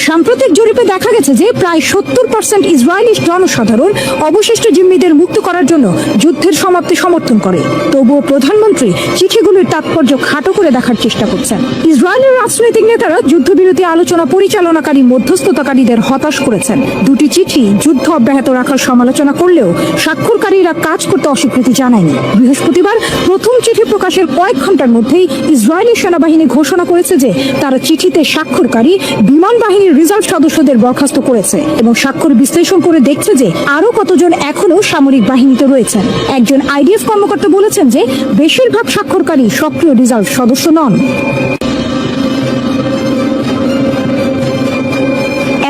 সাম্প্রতিক জরিপে দেখা গেছে যে প্রায় 70% ইসরায়েলি জনসাধারণ অবশিষ্ট জিম্মিদের মুক্ত করার জন্য যুদ্ধের সমাপ্তি সমর্থন করে। তবুও প্রধানমন্ত্রী চিঠিগুলির তাৎপর্য খাটো করে দেখার চেষ্টা করছেন। ইসরায়েলের রাজনৈতিক নেতারা যুদ্ধবিরতি আলোচনা পরিচালনাকারী মধ্যস্থতাকারীদের হতাশ করেছেন। দুটি চিঠি যুদ্ধ অব্যাহত রাখার সমালোচনা করলেও স্বাক্ষরকারীরা কাজ করতে অস্বীকৃতি জানায়নি। বৃহস্পতিবার প্রথম চিঠি প্রকাশের কয়েক ঘন্টার মধ্যেই ইসরায়েলি সেনাবাহিনী ঘোষণা করেছে যে তারা চিঠিতে স্বাক্ষরকারী বিমান বাহিনীর রিজার্ভ সদস্যদের বরখাস্ত করেছে এবং স্বাক্ষর বিশ্লেষণ করে দেখছে যে আরো কতজন এখনো সামরিক বাহিনীতে রয়েছেন। একজন আইডিএফ কর্মকর্তা বলেছেন যে বেশিরভাগ স্বাক্ষরকারী সক্রিয় রিজার্ভ সদস্য নন।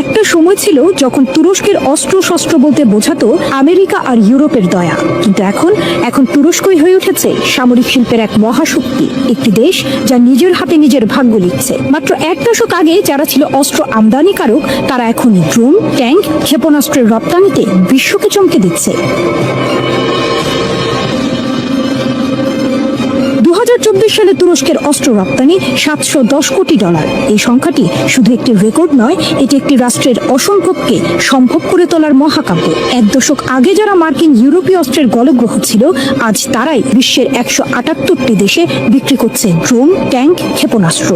একটা সময় ছিল যখন তুরস্কের অস্ত্র শস্ত্র বলতে বোঝাতো আমেরিকা আর ইউরোপের দয়া, কিন্তু এখন তুরস্কই হয়ে উঠেছে সামরিক শিল্পের এক মহাশক্তি, একটি দেশ যা নিজের হাতে নিজের ভাগ্য লিখছে। মাত্র এক দশক আগে যারা ছিল অস্ত্র আমদানিকারক, তারা এখন ড্রোন, ট্যাঙ্ক, ক্ষেপণাস্ত্রের রপ্তানিতে বিশ্বকে চমকে দিচ্ছে। 2024 সালে তুরস্কের অস্ত্র রপ্তানি $710 কোটি। এই সংখ্যাটি শুধু একটি রেকর্ড নয়, এটি একটি রাষ্ট্রের অসম্ভবকে সম্ভব করে তোলার মহাকাব্য। এক দশক আগে যারা মার্কিন ইউরোপীয় অস্ত্রের গলগ্রহ ছিল, আজ তারাই বিশ্বের 178টি দেশে বিক্রি করছে ড্রোন, ট্যাঙ্ক, ক্ষেপণাস্ত্র।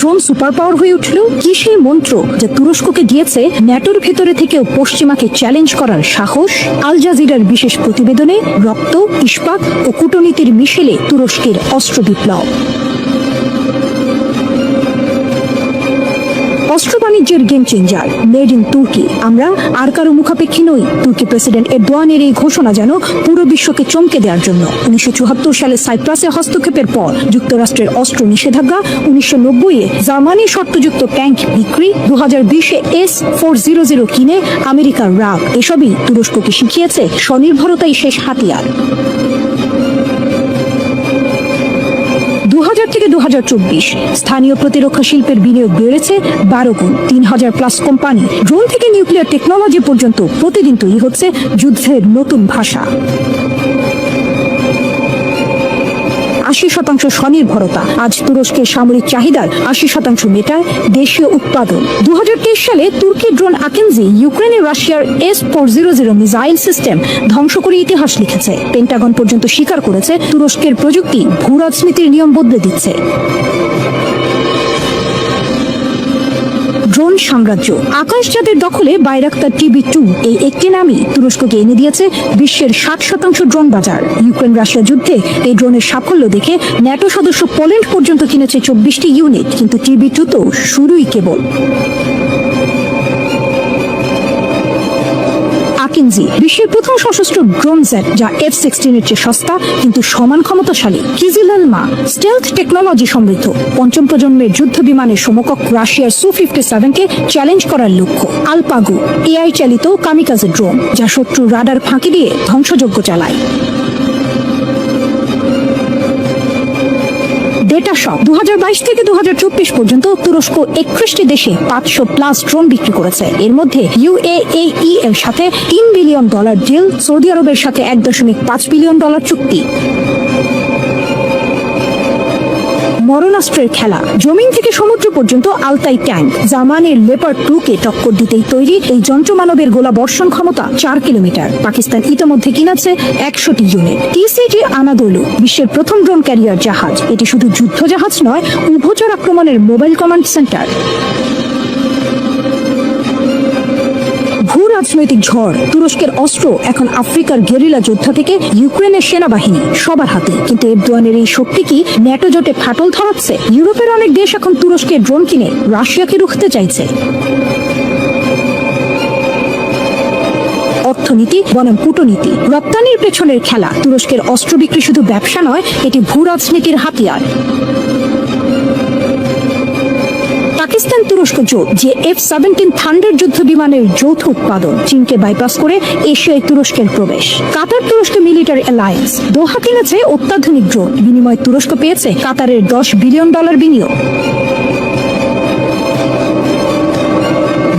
ড্রোন সুপার পাওয়ার হয়ে উঠল? কি সেই মন্ত্র যা তুরস্ককে দিয়েছে ন্যাটোর ভেতরে থেকেও পশ্চিমাকে চ্যালেঞ্জ করার সাহস? আল জাজিরার বিশেষ প্রতিবেদনে রক্ত, ইস্পাত ও কূটনীতির মিশেলে তুরস্কের অস্ত্র বিপ্লব। অস্ত্র বাণিজ্যের গেম চেঞ্জার মেড ইন তুর্কি। আমরা আর কারো মুখাপেক্ষী নই। তুর্কি প্রেসিডেন্ট এরদোয়ানের এই ঘোষণা যেন পুরো বিশ্বকে চমকে দেওয়ার জন্য। 1974 সালে সাইপ্রাসে হস্তক্ষেপের পর যুক্তরাষ্ট্রের অস্ত্র নিষেধাজ্ঞা, 1990-এ জার্মানি শর্তযুক্ত ট্যাঙ্ক বিক্রি, 2020-এ S-400 কিনে আমেরিকার রাগ, এসবই তুরস্ককে শিখিয়েছে স্বনির্ভরতাই শেষ হাতিয়ার। 2000 থেকে 2024 স্থানীয় প্রতিরক্ষা শিল্পের বিনিয়োগ বেড়েছে 12 গুণ। 3000+ কোম্পানি, ড্রোন থেকে নিউক্লিয়ার টেকনোলজি পর্যন্ত প্রতিদিন তৈরি হচ্ছে যুদ্ধের নতুন ভাষা। 80% স্বনির্ভরতা। আজ তুরস্কের সামরিক চাহিদার 80% মেটায় দেশীয় উৎপাদন। 2023 সালে তুর্কি ড্রোন আকিনজি ইউক্রেনে রাশিয়ার S-400 মিসাইল সিস্টেম ধ্বংস করে ইতিহাস লিখেছে। পেন্টাগন পর্যন্ত স্বীকার করেছে তুরস্কের প্রযুক্তি ভূ রাজনীতির নিয়ম বদলে দিচ্ছে। ড্রোন সাম্রাজ্য। আকাশযানের দখলে বাইরাক্তার TB2 এই একটি নামই তুরস্ককে এনে দিয়েছে বিশ্বের 60% ড্রোন বাজার। ইউক্রেন রাশিয়া যুদ্ধে এই ড্রোনের সাফল্য দেখে ন্যাটো সদস্য পোল্যান্ড পর্যন্ত কিনেছে 24টি ইউনিট, কিন্তু TB2 তো শুরুই কেবল। আকিনজি বিশ্বের প্রথম সশস্ত্র ড্রোন জেট, যা F-16 এর চেয়ে সস্তা কিন্তু সমান ক্ষমতাশালী। কিজিলালমা স্টেলথ টেকনোলজি সমৃদ্ধ, পঞ্চম প্রজন্মের যুদ্ধ বিমানের সমকক্ষ রাশিয়ার Su-57-কে চ্যালেঞ্জ করার লক্ষ্য। আলপাগো AI চালিত কামিকাজে ড্রোন, যা শত্রুর রাডার ফাঁকি দিয়ে ধ্বংসযজ্ঞ চালায়। ডেটা শপ 2022 থেকে 2024 পর্যন্ত তুরস্ক 31টি দেশে 500+ ড্রোন বিক্রি করেছে। এর মধ্যে UAE এর সাথে $3 বিলিয়ন ডিল, সৌদি আরবের সাথে $1.5 বিলিয়ন চুক্তি। মরণাস্ত্রের খেলা। জমিন থেকে সমুদ্র পর্যন্ত আলতাই ট্যাঙ্ক, জার্মানির লেপার্ড 2-কে টক্কর দিতেই তৈরি এই যন্ত্রমানবের গোলা বর্ষণ ক্ষমতা 4 কিলোমিটার। পাকিস্তান ইতিমধ্যে কিনেছে 100টি ইউনিট। TCG আনাদোলু বিশ্বের প্রথম ড্রোন ক্যারিয়ার জাহাজ। এটি শুধু যুদ্ধ জাহাজ নয়, উভচর আক্রমণের মোবাইল কমান্ড সেন্টার। রাজনৈতিক ঝড়। তুরস্কের অস্ত্র এখন আফ্রিকার গেরিলা যোদ্ধা থেকে ইউক্রেনের সেনাবাহিনী সবার হাতে। কিন্তু এরদোয়ানের এই শক্তি কি ন্যাটো জোটে ফাটল ধরাচ্ছে? ইউরোপের অনেক দেশ এখন তুরস্কের ড্রোন কিনে রাশিয়াকে রুখতে চাইছে। অর্থনীতি বনাম কূটনীতি, রপ্তানির পেছনের খেলা। তুরস্কের অস্ত্র বিক্রি শুধু ব্যবসা নয়, এটি ভূ রাজনীতির হাতিয়ার। পাকিস্তান তুরস্ক জোট যে F-17 থান্ডার যুদ্ধ বিমানের যৌথ উৎপাদন, চীনকে বাইপাস করে এশিয়ায় তুরস্কের প্রবেশ। কাতার তুরস্ক মিলিটারি অ্যালায়েন্স, দোহা কিনেছে অত্যাধুনিক ড্রোন, বিনিময়ে তুরস্ক পেয়েছে কাতারের $10 বিলিয়ন বিনিয়োগ।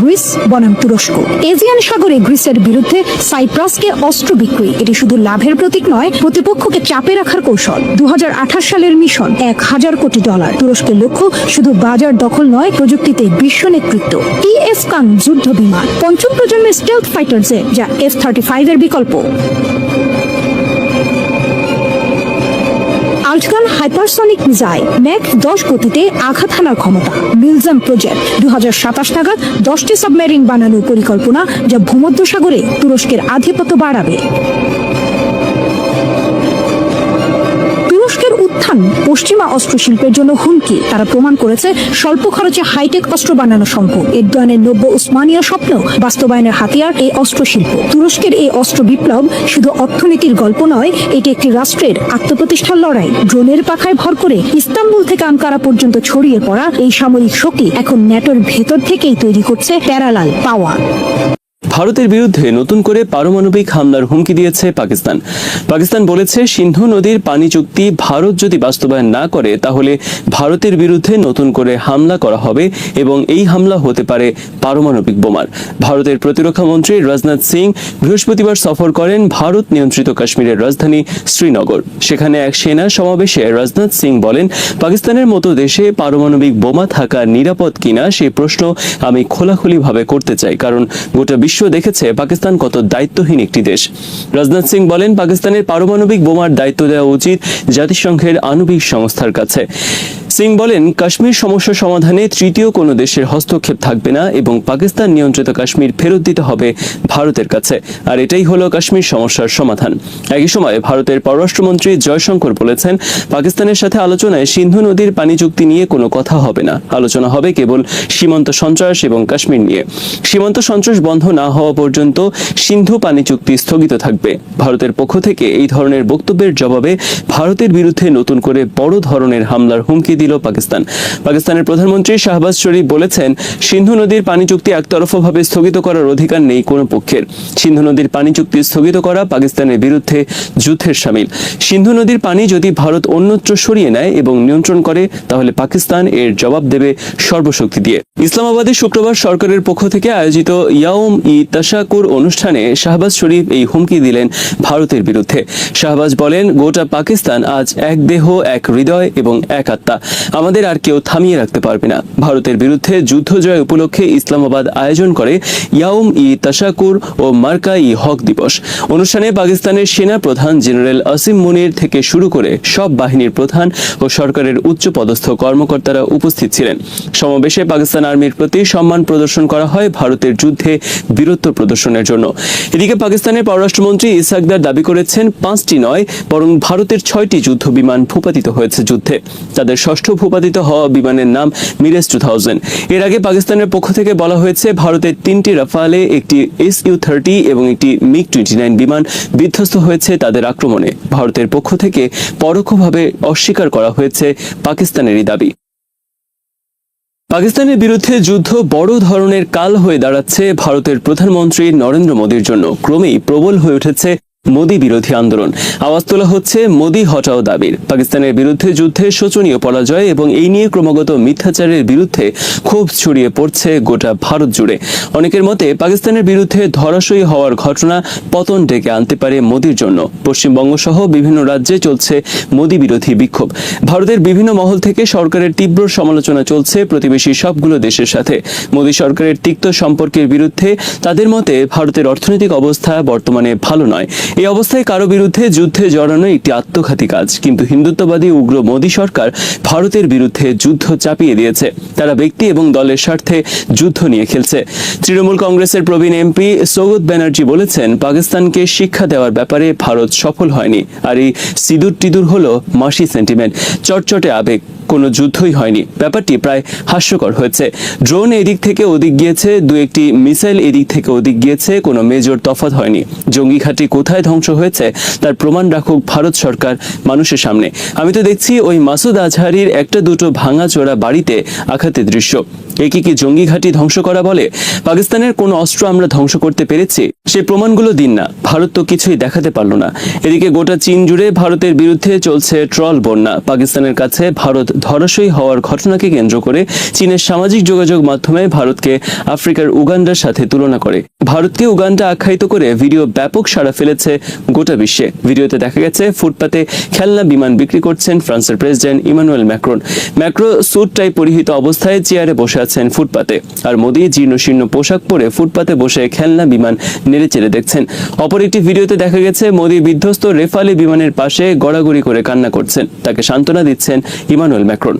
গ্রিস বনাম তুরস্ক, এজিয়ান সাগরে গ্রিসের বিরুদ্ধে সাইপ্রাসকে অস্ত্র বিক্রি, এটি শুধু লাভের প্রতীক নয়, প্রতিপক্ষকে চাপে রাখার কৌশল। 2028 সালের মিশন $1,000 কোটি। তুরস্কের লক্ষ্য শুধু বাজার দখল নয়, প্রযুক্তিতে বিশ্ব নেতৃত্ব। TS কান যুদ্ধ বিমান, পঞ্চম প্রজন্মের স্টেলথ ফাইটার জেট, যা F-35 এর বিকল্প। আল্টগান হাইপারসনিক মিসাইল, ম্যাক 10 গতিতে আঘাত হানার ক্ষমতা। মিলজাম প্রজেক্ট, 2027 নাগাদ 10টি সাবমেরিন বানানোর পরিকল্পনা, যা ভূমধ্যসাগরে তুরস্কের আধিপত্য বাড়াবে। তুরস্কের উত্থান পশ্চিমা অস্ত্র শিল্পের জন্য হুমকি। তারা প্রমাণ করেছে স্বল্প খরচে হাইটেক অস্ত্র বানানো সম্ভব। এরদোয়ানের নব্য উসমানীয় স্বপ্ন বাস্তবায়নের হাতিয়ার এই অস্ত্র শিল্প। তুরস্কের এই অস্ত্র বিপ্লব শুধু অর্থনীতির গল্প নয়, এটি একটি রাষ্ট্রের আত্মপ্রতিষ্ঠার লড়াই। ড্রোনের পাখায় ভর করে ইস্তাম্বুল থেকে আঙ্কারা পর্যন্ত ছড়িয়ে পড়া এই সামরিক শক্তি এখন ন্যাটোর ভেতর থেকেই তৈরি করছে প্যারালাল পাওয়ার। ভারতের বিরুদ্ধে নতুন করে পারমাণবিক হামলার হুমকি দিয়েছে পাকিস্তান। পাকিস্তান বলেছে, সিন্ধু নদীর পানি চুক্তি ভারত যদি বাস্তবায়ন না করে তাহলে ভারতের বিরুদ্ধে নতুন করে হামলা করা হবে এবং এই হামলা হতে পারে পারমাণবিক বোমার। ভারতের প্রতিরক্ষা মন্ত্রী রাজনাথ সিং বৃহস্পতিবার সফর করেন ভারত নিয়ন্ত্রিত কাশ্মীরের রাজধানী শ্রীনগর। সেখানে এক সেনা সমাবেশে রাজনাথ সিং বলেন, পাকিস্তানের মতো দেশে পারমাণবিক বোমা থাকা নিরাপদ কিনা সেই প্রশ্ন আমি খোলাখুলিভাবে করতে চাই, কারণ গোটা বিশ্ব দেখেছে পাকিস্তান কত দায়িত্বহীন একটি দেশ। রাজনাথ সিং বলেন, পাকিস্তানের পারমাণবিক বোমার দায়িত্ব দেওয়া উচিত জাতিসংঘের আণবিক সংস্থার কাছে। সিং বলেন, কাশ্মীর সমস্যা সমাধানে তৃতীয় কোনো দেশের হস্তক্ষেপ থাকবে না এবং পাকিস্তান নিয়ন্ত্রিত কাশ্মীর ফেরত দিতে হবে ভারতের কাছে, আর এটাই হলো কাশ্মীর সমস্যার সমাধান। একই সময় ভারতের পররাষ্ট্রমন্ত্রী জয়শঙ্কর বলেছেন, পাকিস্তানের সাথে আলোচনায় সিন্ধু নদীর পানি চুক্তি নিয়ে কোনো কথা হবে না, আলোচনা হবে কেবল সীমান্ত সন্ত্রাস এবং কাশ্মীর নিয়ে। সীমান্ত সন্ত্রাস বন্ধ না হওয়া পর্যন্ত সিন্ধু পানি চুক্তি স্থগিত থাকবে। ভারতের পক্ষ থেকে এই ধরনের বক্তব্যের জবাবে ভারতের বিরুদ্ধে নতুন করে বড় ধরনের হামলার হুমকি দিল পাকিস্তান। পাকিস্তানের প্রধানমন্ত্রী শাহবাজ শরীফ বলেছেন, সিন্ধু নদীর পানি চুক্তি একতরফাভাবে স্থগিত করার অধিকার নেই কোনো পক্ষের। সিন্ধু নদীর পানি চুক্তি স্থগিত করা পাকিস্তানের বিরুদ্ধে যুদ্ধের শামিল। সিন্ধু নদীর পানি যদি ভারত অন্যত্র সরিয়ে নেয় এবং নিয়ন্ত্রণ করে তাহলে পাকিস্তান এর জবাব দেবে সর্বশক্তি দিয়ে। ইসলামাবাদে শুক্রবার সরকারের পক্ষ থেকে আয়োজিত ইয়াউম-ই-তাশাকুর অনুষ্ঠানে শাহবাজ শরীফ এই হুমকি দিলেন ভারতের বিরুদ্ধে। শাহবাজ বলেন, গোটা পাকিস্তান আজ এক দেহ, এক হৃদয় এবং এক আত্মা। আমাদের আর কেউ থামিয়ে রাখতে পারবে না। ভারতের বিরুদ্ধে যুদ্ধ জয় উপলক্ষে ইসলামাবাদ আয়োজন করে ইয়াউম-ই-তাশাকুর ও মার্কা-ই-হক দিবস। অনুষ্ঠানে পাকিস্তানের সেনা প্রধান জেনারেল আসিম মুনির থেকে শুরু করে সব বাহিনীর প্রধান ও সরকারের উচ্চ পদস্থ কর্মকর্তারা উপস্থিত ছিলেন। সমাবেশে পাকিস্তান আর্মির প্রতি সম্মান প্রদর্শন করা হয় ভারতের যুদ্ধে বীরত্ব প্রদর্শনের জন্য। এদিকে পাকিস্তানের পররাষ্ট্রমন্ত্রী ইসাকদার দাবি করেছেন, 5টি নয় বরং ভারতের 6টি যুদ্ধ বিমান ভূপাতিত হয়েছে যুদ্ধে। তাদের ষষ্ঠ ভূপাতিত হওয়া বিমানের নাম মিরাজ 2000। এর আগে পাকিস্তানের পক্ষ থেকে বলা হয়েছে, ভারতের 3টি রাফালে, একটি Su-30 এবং একটি MiG-29 বিমান বিধ্বস্ত হয়েছে তাদের আক্রমণে। ভারতের পক্ষ থেকে পরোক্ষভাবে অস্বীকার করা হয়েছে পাকিস্তানেরই দাবি। পাকিস্তানের বিরুদ্ধে যুদ্ধ বড় ধরনের কাল হয়ে দাঁড়াচ্ছে ভারতের প্রধানমন্ত্রী নরেন্দ্র মোদীর জন্য। ক্রমেই প্রবল হয়ে উঠেছে মোদী বিরোধী আন্দোলন। আওয়াজ তোলা হচ্ছে মোদী হটাও দাবির। পাকিস্তানের বিরুদ্ধে যুদ্ধে শোচনীয় পরাজয় এবং এই নিয়ে ক্রমাগত মিথ্যাচারের বিরুদ্ধে ক্ষোভ ছড়িয়ে পড়ছে গোটা ভারত জুড়ে। অনেকের মতে পাকিস্তানের বিরুদ্ধে ধরাশয়ী হওয়ার ঘটনা পতন ডেকে আনতে পারে মোদীর জন্য। পশ্চিমবঙ্গ সহ বিভিন্ন রাজ্যে চলছে মোদী বিরোধী বিক্ষোভ। ভারতের বিভিন্ন মহল থেকে সরকারের তীব্র সমালোচনা চলছে প্রতিবেশী সবগুলো দেশের সাথে। মোদী সরকারের তিক্ত সম্পর্কের বিরুদ্ধে তাদের মতে ভারতের অর্থনৈতিক অবস্থা বর্তমানে ভালো নয়। এই অবস্থায় কারো বিরুদ্ধে যুদ্ধে জড়ানো একটি আত্মঘাতী কাজ, কিন্তু হিন্দুত্ববাদী উগ্র মোদী সরকার ভারতের বিরুদ্ধে যুদ্ধ চাপিয়ে দিয়েছে। তারা ব্যক্তি এবং দলের স্বার্থে যুদ্ধ নিয়ে খেলছে। তৃণমূল কংগ্রেসের প্রবীণ এমপি সৌগত ব্যানার্জি বলেছেন, পাকিস্তানকে শিক্ষা দেওয়ার ব্যাপারে ভারত সফল হয়নি, আর এই সিঁদুর টিদুর হলো মাসি সেন্টিমেন্ট, চটচটে আবেগ, কোনো যুদ্ধই হয়নি। ব্যাপারটি প্রায় হাস্যকর হয়েছে। ড্রোন এদিক থেকে ওদিক গিয়েছে, দু একটি মিসাইল এদিক থেকে ওদিক গিয়েছে, কোনো মেজর তফাৎ হয়নি। জঙ্গি ঘাঁটি কোথায় ধ্বংস হয়েছে তার প্রমাণ রাখুক ভারত সরকার মানুষের সামনে। আমি তো দেখছি ওই মাসুদ আজহারির একটা দুটো ভাঙাচোরা বাড়িতে আঘাতের দৃশ্য। একে কি জঙ্গি ঘাঁটি ধ্বংস করা বলে? পাকিস্তানের কোন অস্ত্র আমরা ধ্বংস করতে পেরেছি? সেই প্রমাণগুলো দিন না। ভারত তো কিছুই দেখাতে পারলো না। এদিকে গোটা চীন জুড়ে ভারতের বিরুদ্ধে চলছে ট্রল বন্যা। পাকিস্তানের কাছে ভারত ধরাশয়ী হওয়ার ঘটনাকে কেন্দ্র করে চীনের সামাজিক যোগাযোগ মাধ্যমে ভারতকে আফ্রিকার উগান্ডার সাথে তুলনা করে। ভারতকে উগান্ডা আখ্যায়িত করে ভিডিও ব্যাপক সাড়া ফেলেছে গোটা বিশ্বে। ভিডিওতে দেখা গেছে ফুটপাতে খেলনা বিমান বিক্রি করছেন ফ্রান্সের president Emmanuel Macron. Macron suit tie পরিহিত অবস্থায় চেয়ারে বসে আছেন ফুটপাতে, আর মোদি জীর্ণশীর্ণ পোশাক পরে ফুটপাতে বসে খেলনা বিমান নেড়েচেড়ে দেখছেন। অপর একটি ভিডিওতে দেখা গেছে মোদি বিধ্বস্ত রেফালি বিমানের পাশে গড়াগড়ি করে কান্না করছেন। তাকে সান্ত্বনা দিচ্ছেন ইমানুয়েল ম্যাক্রন।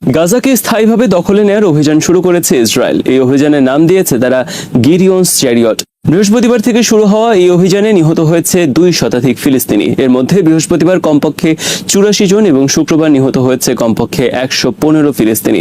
গাজাকে স্থায়ীভাবে দখলে নেওয়ার অভিযান শুরু করেছে ইসরায়েল। এই অভিযানের নাম দিয়েছে তারা গিরিয়ন্স চ্যারিয়ট। বৃহস্পতিবার থেকে শুরু হওয়া এই অভিযানে নিহত হয়েছে 2 শতাধিক ফিলিস্তিনি। এর মধ্যে বৃহস্পতিবার কমপক্ষে 84 জন এবং শুক্রবার নিহত হয়েছে কমপক্ষে 115 ফিলিস্তিনি।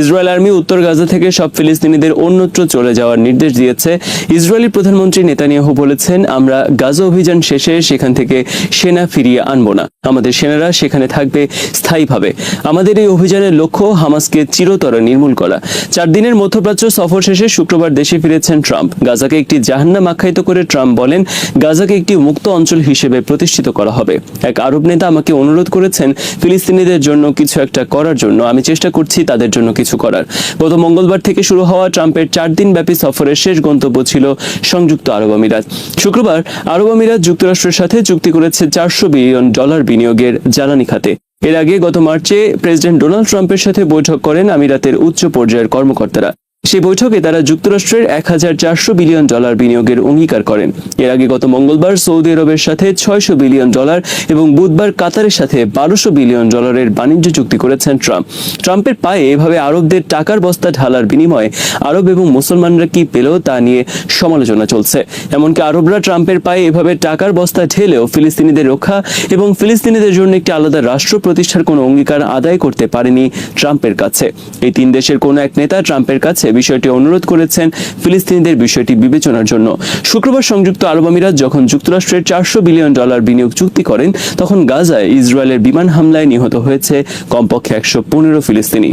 ইসরায়েল আর্মি উত্তর গাজা থেকে সব ফিলিস্তিনিদের অন্যত্র চলে যাওয়ার নির্দেশ দিয়েছে। ইসরায়েলি প্রধানমন্ত্রী নেতানিয়াহু বলেছেন, আমরা গাজা অভিযান শেষে সেখান থেকে সেনা ফিরিয়ে আনব না। আমাদের সেনারা সেখানে থাকবে স্থায়ীভাবে। আমাদের এই অভিযানের লক্ষ্য হামাসকে চিরতরে নির্মূল করা। 4 দিনের মধ্যপ্রাচ্য সফর শেষে শুক্রবার দেশে ফিরেছেন ট্রাম্প। গাজাকে একটি জাহান্নাম আখ্যায়িত করে ট্রাম্প বলেন, গাজাকে একটি মুক্ত অঞ্চল হিসেবে প্রতিষ্ঠিত করা হবে। এক আরব নেতা আমাকে অনুরোধ করেছেন ফিলিস্তিনিদের জন্য কিছু একটা করার জন্য। আমি চেষ্টা করছি তাদের জন্য কিছু করার। গত মঙ্গলবার থেকে শুরু হওয়া ট্রাম্পের 4 দিন ব্যাপী সফরের শেষ গন্তব্য ছিল সংযুক্ত আরব আমিরাত। শুক্রবার আরব আমিরাত যুক্তরাষ্ট্রের সাথে চুক্তি করেছে $400 বিলিয়ন বিনিয়োগের জ্বালানি খাতে। এর আগে গত মার্চে প্রেসিডেন্ট ডোনাল্ড ট্রাম্পের সাথে বৈঠক করেন আমিরাতের উচ্চ পর্যায়ের কর্মকর্তারা। সেই বৈঠকে তারা যুক্তরাষ্ট্রের $1400 বিলিয়ন বিনিয়োগের অঙ্গীকার করেন। এর আগে গত মঙ্গলবার সৌদি আরবের সাথে $600 বিলিয়ন এবং বুধবার কাতারের সাথে $1200 বিলিয়ন বাণিজ্য চুক্তি করেছেন ট্রাম্প। ট্রাম্পের পায়ে এভাবে আরবদের টাকার বস্তা ঢালার বিনিময়ে আরব এবং মুসলমানরা কি পেল তা নিয়ে সমালোচনা চলছে। এমনকি আরবরা ট্রাম্পের পায়ে এভাবে টাকার বস্তা ঢেলেও ফিলিস্তিনিদের রক্ষা এবং ফিলিস্তিনিদের জন্য একটি আলাদা রাষ্ট্র প্রতিষ্ঠার কোনো অঙ্গীকার আদায় করতে পারেনি ট্রাম্পের কাছে। এই 3 দেশের কোনো এক নেতা ট্রাম্পের কাছে বিষয়টি অনুরোধ করেছেন ফিলিস্তিনিদের বিষয়টি বিবেচনার জন্য। শুক্রবার সংযুক্ত আরব আমিরাত যখন যুক্তরাষ্ট্রের $400 বিলিয়ন বিনিয়োগ চুক্তি করেন, তখন গাজায় ইসরায়েলের বিমান হামলায় নিহত হয়েছে কমপক্ষে 115 ফিলিস্তিনি।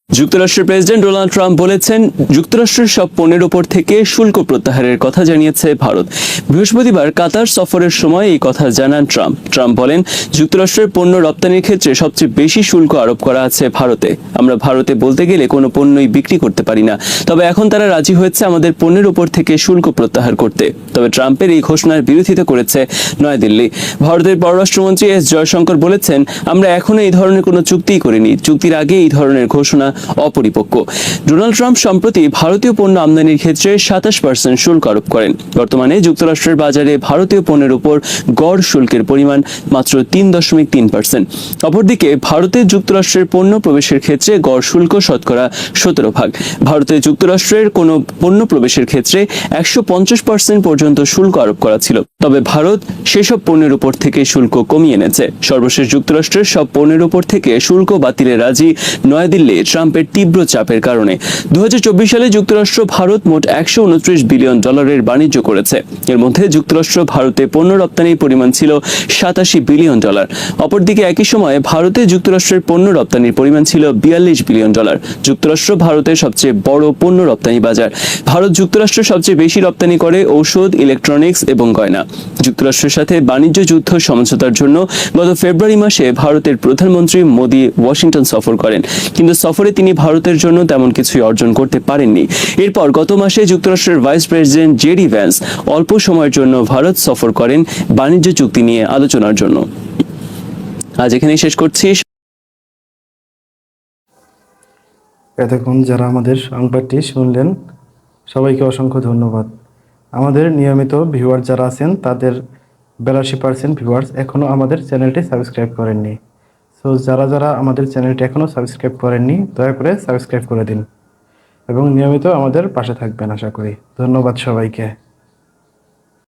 যুক্তরাষ্ট্রের প্রেসিডেন্ট ডোনাল্ড ট্রাম্প বলেছেন, যুক্তরাষ্ট্রের সব পণ্যের উপর থেকে শুল্ক প্রত্যাহারের কথা জানিয়েছে ভারত। বৃহস্পতিবার কাতার সফরের সময় এই কথা জানান ট্রাম্প। ট্রাম্প বলেন, যুক্তরাষ্ট্রের পণ্য রপ্তানির ক্ষেত্রে সবচেয়ে বেশি শুল্ক আরোপ করা আছে ভারতে। আমরা ভারতে বলতে গেলে কোনো পণ্যই বিক্রি করতে পারি না, তবে এখন তারা রাজি হয়েছে আমাদের পণ্যের উপর থেকে শুল্ক প্রত্যাহার করতে। তবে ট্রাম্পের এই ঘোষণার বিরোধিতা করেছে নয়াদিল্লি। ভারতের পররাষ্ট্রমন্ত্রী এস জয়শঙ্কর বলেছেন, আমরা এখনো এই ধরনের কোনো চুক্তিই করিনি। চুক্তির আগে এই ধরনের ঘোষণা অপরিপক্ক। ডোনাল্ড ট্রাম্প সম্প্রতি ভারতীয় পণ্য আমদানির ক্ষেত্রে 27% শুল্ক আরোপ করেন। বর্তমানে যুক্তরাষ্ট্রের বাজারে ভারতীয় পণ্যের উপর গড় শুল্কের পরিমাণ মাত্র 3.3%। অপরদিকে ভারতে যুক্তরাষ্ট্রের পণ্য প্রবেশের ক্ষেত্রে গড় শুল্ক শতকরা 17%। ভারতে যুক্তরাষ্ট্রের কোনো পণ্য প্রবেশের ক্ষেত্রে 150% পর্যন্ত শুল্ক আরোপ করা ছিল, তবে ভারত সেসব পণ্যের উপর থেকে শুল্ক কমিয়ে এনেছে। সর্বশেষ যুক্তরাষ্ট্রের সব পণ্যের উপর থেকে শুল্ক বাতিলে রাজি নয়াদিল্লি ট্রাম্পের তীব্র চাপের কারণে। 2024 সালে যুক্তরাষ্ট্র ভারত মোট $129 বিলিয়ন বাণিজ্য করেছে। এর মধ্যে যুক্তরাষ্ট্র ভারতে পণ্য রপ্তানির পরিমাণ ছিল $87 বিলিয়ন। অপরদিকে একই সময়ে ভারতে যুক্তরাষ্ট্রের পণ্য রপ্তানির পরিমাণ ছিল $42 বিলিয়ন। যুক্তরাষ্ট্র ভারতের সবচেয়ে বড় পণ্য রপ্তানি বাজার। ভারত যুক্তরাষ্ট্র সবচেয়ে বেশি রপ্তানি করে ঔষধ, ইলেকট্রনিক্স এবং গয়না। যুক্তরাষ্ট্রের সাথে বাণিজ্য যুদ্ধ সমঝোতার জন্য গত ফেব্রুয়ারি মাসে ভারতের প্রধানমন্ত্রী মোদি ওয়াশিংটন সফর করেন, কিন্তু সফরে তিনি ভারতের জন্য তেমন কিছুই অর্জন করতে পারেননি। এরপর গত মাসে যুক্তরাষ্ট্রের ভাইস প্রেসিডেন্ট জেডি ভ্যান্স অল্প সময়ের জন্য ভারত সফর করেন বাণিজ্য চুক্তি নিয়ে আলোচনার জন্য। আজ এখানেই শেষ করছি। এতক্ষণ যারা আমাদের সংবাদটি শুনলেন, সবাইকে অসংখ্য ধন্যবাদ। আমাদের নিয়মিত ভিউয়ার যারা আছেন তাদের 82% ভিউয়ার্স এখনও আমাদের চ্যানেলটি সাবস্ক্রাইব করেননি। সো যারা যারা আমাদের চ্যানেলটি এখনও সাবস্ক্রাইব করেননি দয়া করে সাবস্ক্রাইব করে দিন এবং নিয়মিত আমাদের পাশে থাকবেন আশা করি। ধন্যবাদ সবাইকে।